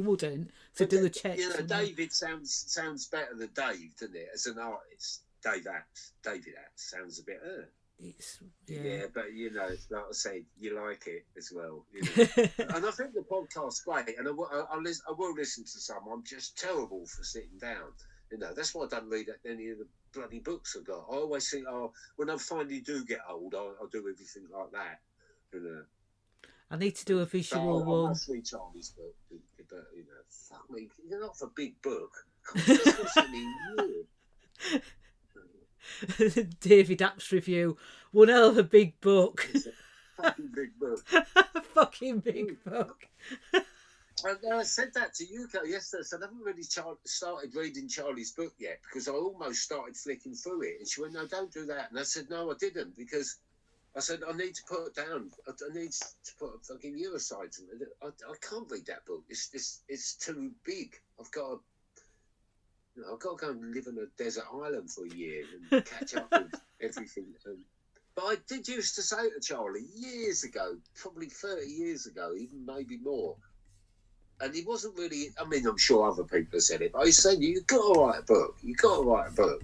wouldn't. So do the checks. David sounds better than Dave, doesn't it? As an artist, David Atts sounds a bit. it's Yeah, but you know, like I said, you like it as well, you know. And I think the podcast's great, and I will listen to some. I'm just terrible for sitting down, you know. That's why I don't read any of the bloody books I've got. I always think, oh, when I finally do get old, I'll do everything like that, you know. I need to do a But visual I one. must read Charlie's book, but you know, fuck me, you're not for a big book. God, that's what's happening here. David App's review. One hell of a big book. It's a fucking big book. Fucking big book. I said that to you yesterday. So I haven't really started reading Charlie's book yet because I almost started flicking through it. And she went, "No, don't do that." And I said, "No, I didn't," because I said, "I need to put it down. I need to put a fucking year aside. I can't read that book. It's too big. I've got to go and live on a desert island for a year and catch up with everything." But I did used to say to Charlie years ago, probably 30 years ago, even maybe more, and he wasn't really, I mean, I'm sure other people have said it, but he said, "You've got to write a book. You've got to write a book."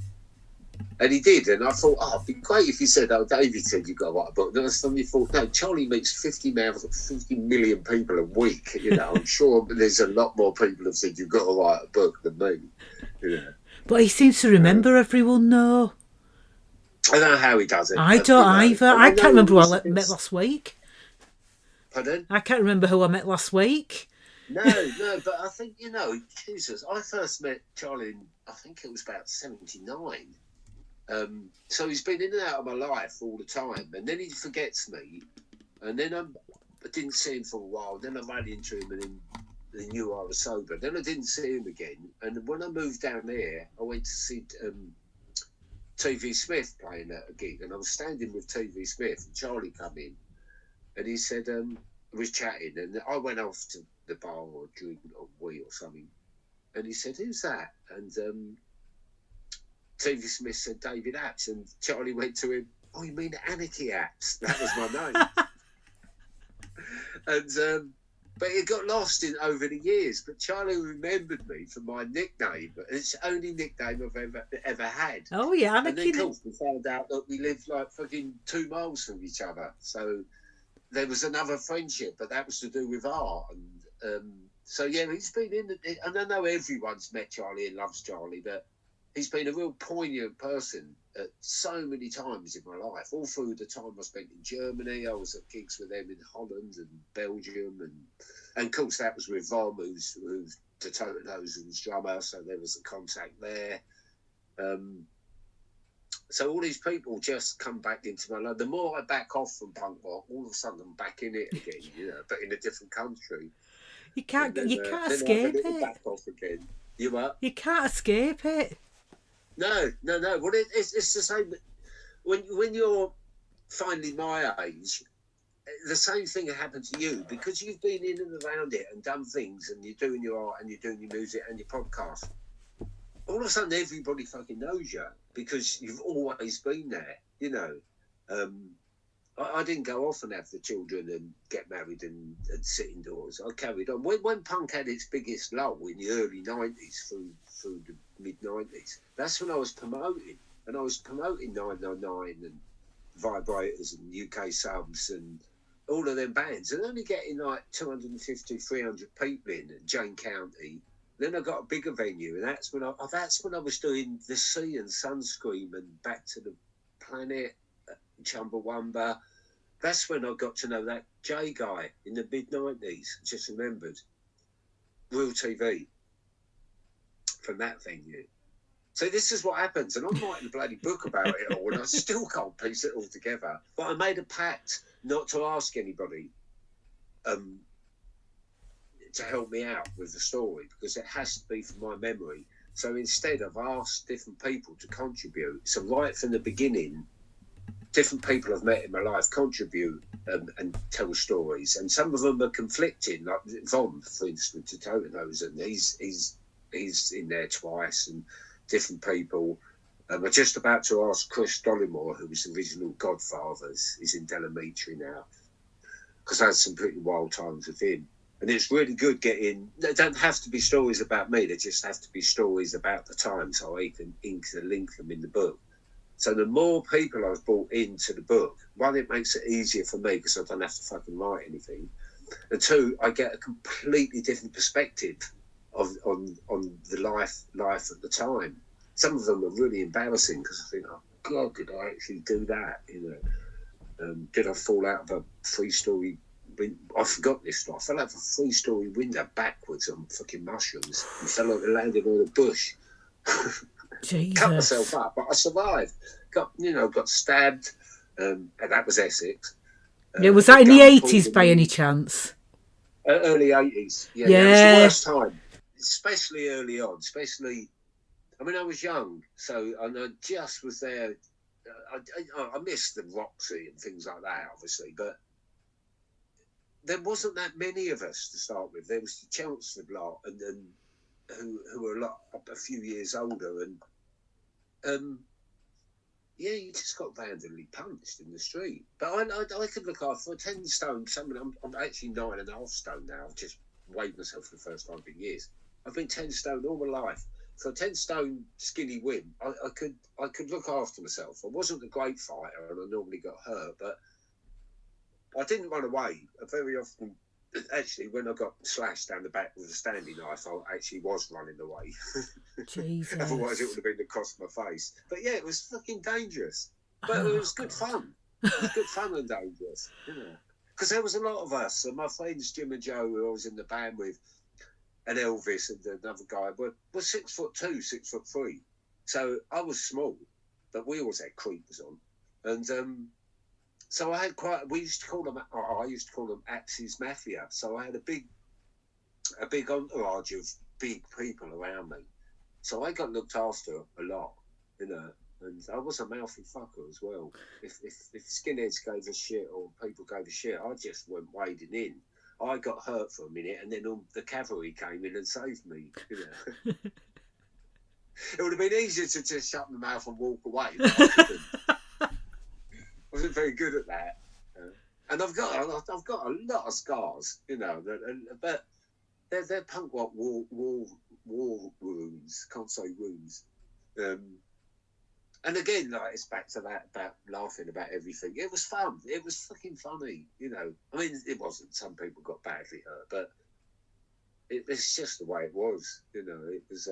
And he did, and I thought, oh, it'd be great if he said, "Oh, David said you've got to write a book." And I suddenly thought, no, Charlie meets 50 million people a week. You know, I'm sure there's a lot more people have said you've got to write a book than me. You know. But he seems to remember everyone, though. I don't know how he does it. I don't either. I can't remember who I met last week. Pardon? I can't remember who I met last week. No, but I think, you know, Jesus, I first met Charlie in, I think it was about 79. So he's been in and out of my life all the time, and then he forgets me, and then I didn't see him for a while. Then I ran into him, and then he knew I was sober. Then I didn't see him again, and when I moved down there, I went to see TV Smith playing at a gig, and I was standing with TV Smith, and Charlie come in, and he said, was chatting, and I went off to the bar or drink or wee or something, and he said, "Who's that?" And TV Smith said, "David Apps," and Charlie went to him, "Oh, you mean Anarchy Apps?" That was my name. And but it got lost over the years. But Charlie remembered me for my nickname. It's the only nickname I've ever had. Oh yeah, Anarchy. And then, of course, we found out that we lived like fucking 2 miles from each other. So there was another friendship, but that was to do with art. And so yeah, he's been and I know everyone's met Charlie and loves Charlie, but he's been a real poignant person at so many times in my life. All through the time I spent in Germany, I was at gigs with them in Holland and Belgium, and of course that was with Vom, who's the Total Hosen's drummer, so there was a contact there. So all these people just come back into my life. The more I back off from punk rock, all of a sudden I'm back in it again, you know, but in a different country. You can't escape it. Back off again. You what? You can't escape it. No. Well, it's the same. When you're finally my age, the same thing happened to you because you've been in and around it and done things, and you're doing your art and you're doing your music and your podcast. All of a sudden, everybody fucking knows you because you've always been there. You know, I didn't go off and have the children and get married and sit indoors. I carried on. When punk had its biggest lull in the early 90s through the mid-90s, that's when I was promoting. And I was promoting 999 and Vibrators and UK Subs and all of them bands. And only getting like 250, 300 people in Jane County. Then I got a bigger venue, and that's when I was doing The Sea and Sunscream and Back to the Planet, Chumbawamba. That's when I got to know that Jay guy in the mid-90s. Just remembered. Real TV from that venue. So this is what happens, and I'm writing a bloody book about it all, and I still can't piece it all together. But I made a pact not to ask anybody to help me out with the story, because it has to be from my memory. So instead, I've asked different people to contribute. So right from the beginning, different people I've met in my life contribute and tell stories, and some of them are conflicting. Like Vom, for instance, to Totenhosen, he's in there twice, and different people. I'm just about to ask Chris Dollimore, who was the original Godfathers. He's in Delamitri now, because I had some pretty wild times with him. And it's really good getting. They don't have to be stories about me. They just have to be stories about the time, so I can link them in the book. So the more people I've brought into the book, one, it makes it easier for me because I don't have to fucking write anything. And two, I get a completely different perspective on the life at the time. Some of them are really embarrassing because I think, oh God, did I actually do that? You know, did I fall out of a 3-story? I forgot this stuff. I fell out of a 3-story window backwards on fucking mushrooms and fell out and landed on a bush. Jesus. Cut myself up, but I survived. Got stabbed, and that was Essex. Yeah, was that in the 80s by any chance? Early 80s. Yeah, Yeah. it was the worst time, especially early on. I mean, I was young, so I just was there. I missed the Roxy and things like that, obviously, but there wasn't that many of us to start with. There was the Chelmsford lot, and who were a few years older, and yeah, you just got randomly punched in the street. But I could look after 10 stone. I'm actually 9.5 stone now. I've just weighed myself for the first time in years. I've been 10 stone all my life. For a 10 stone skinny wim, I could look after myself. I wasn't a great fighter, and I normally got hurt, but I didn't run away. Very often, actually, when I got slashed down the back with a Stanley knife, I actually was running away. Jesus. Otherwise, it would have been across my face. But yeah, it was fucking dangerous. But it was good fun. It was good fun and dangerous, you know. Because there was a lot of us, and my friends Jim and Joe, who I was in the band with, and Elvis and another guy, were 6'2", 6'3". So I was small, but we always had creepers on, and so I had I used to call them Axis Mafia. So I had a big entourage of big people around me. So I got looked after a lot, you know, and I was a mouthy fucker as well. If skinheads gave a shit or people gave a shit, I just went wading in. I got hurt for a minute, and then the cavalry came in and saved me, you know. It would have been easier to just shut my mouth and walk away, but I couldn't. I wasn't very good at that. And I've got a lot of scars, you know, but they're punk rock war wounds. Can't say wounds. And again, like, it's back to that about laughing about everything. It was fun. It was fucking funny, you know. I mean, it wasn't. Some people got badly hurt, but it's just the way it was, you know. It was,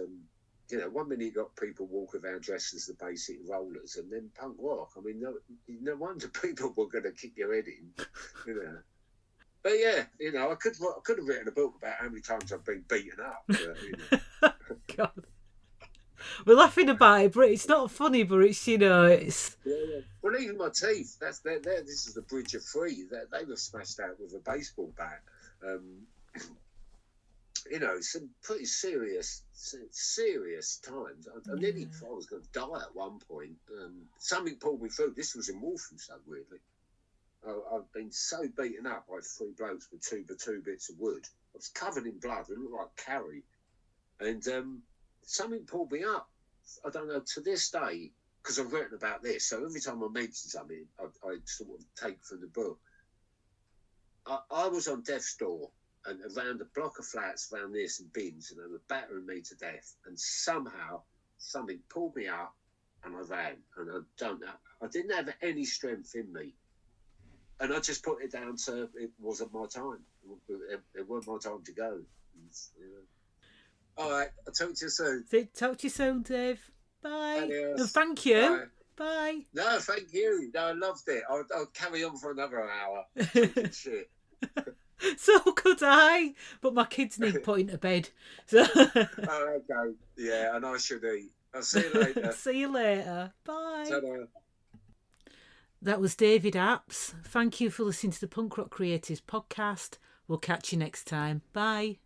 you know, one minute you got people walking around dressed as the basic rollers, and then punk rock. I mean, no wonder people were going to kick your head in, you know. But yeah, you know, I could have written a book about how many times I've been beaten up. But, you know. God. We're laughing about it, but it's not funny. But it's, you know, it's. Yeah. Well, even my teeth. That's there. This is the bridge of three. They were smashed out with a baseball bat. You know, some pretty serious times. I nearly thought I was going to die at one point. Something pulled me through. This was in Walthamstow, weirdly. I've been so beaten up by 3 blokes with two bits of wood. I was covered in blood. It looked like Carrie. And something pulled me up. I don't know, to this day, because I've written about this. So every time I mention something, I sort of take from the book. I was on death's door, and around a block of flats around near some bins, and they were battering me to death. And somehow something pulled me up, and I ran. And I don't know, I didn't have any strength in me. And I just put it down to it wasn't my time. It wasn't my time to go. And, you know. All right, I'll talk to you soon. Talk to you soon, Dave. Bye. Adios. And thank you. Bye. Bye. No, thank you. No, I loved it. I'll carry on for another hour. Shit. So could I, but my kids need putting to bed. So. Oh, okay. Yeah, and I should eat. I'll see you later. See you later. Bye. Ta-da. That was David Apps. Thank you for listening to the Punk Rock Creators podcast. We'll catch you next time. Bye.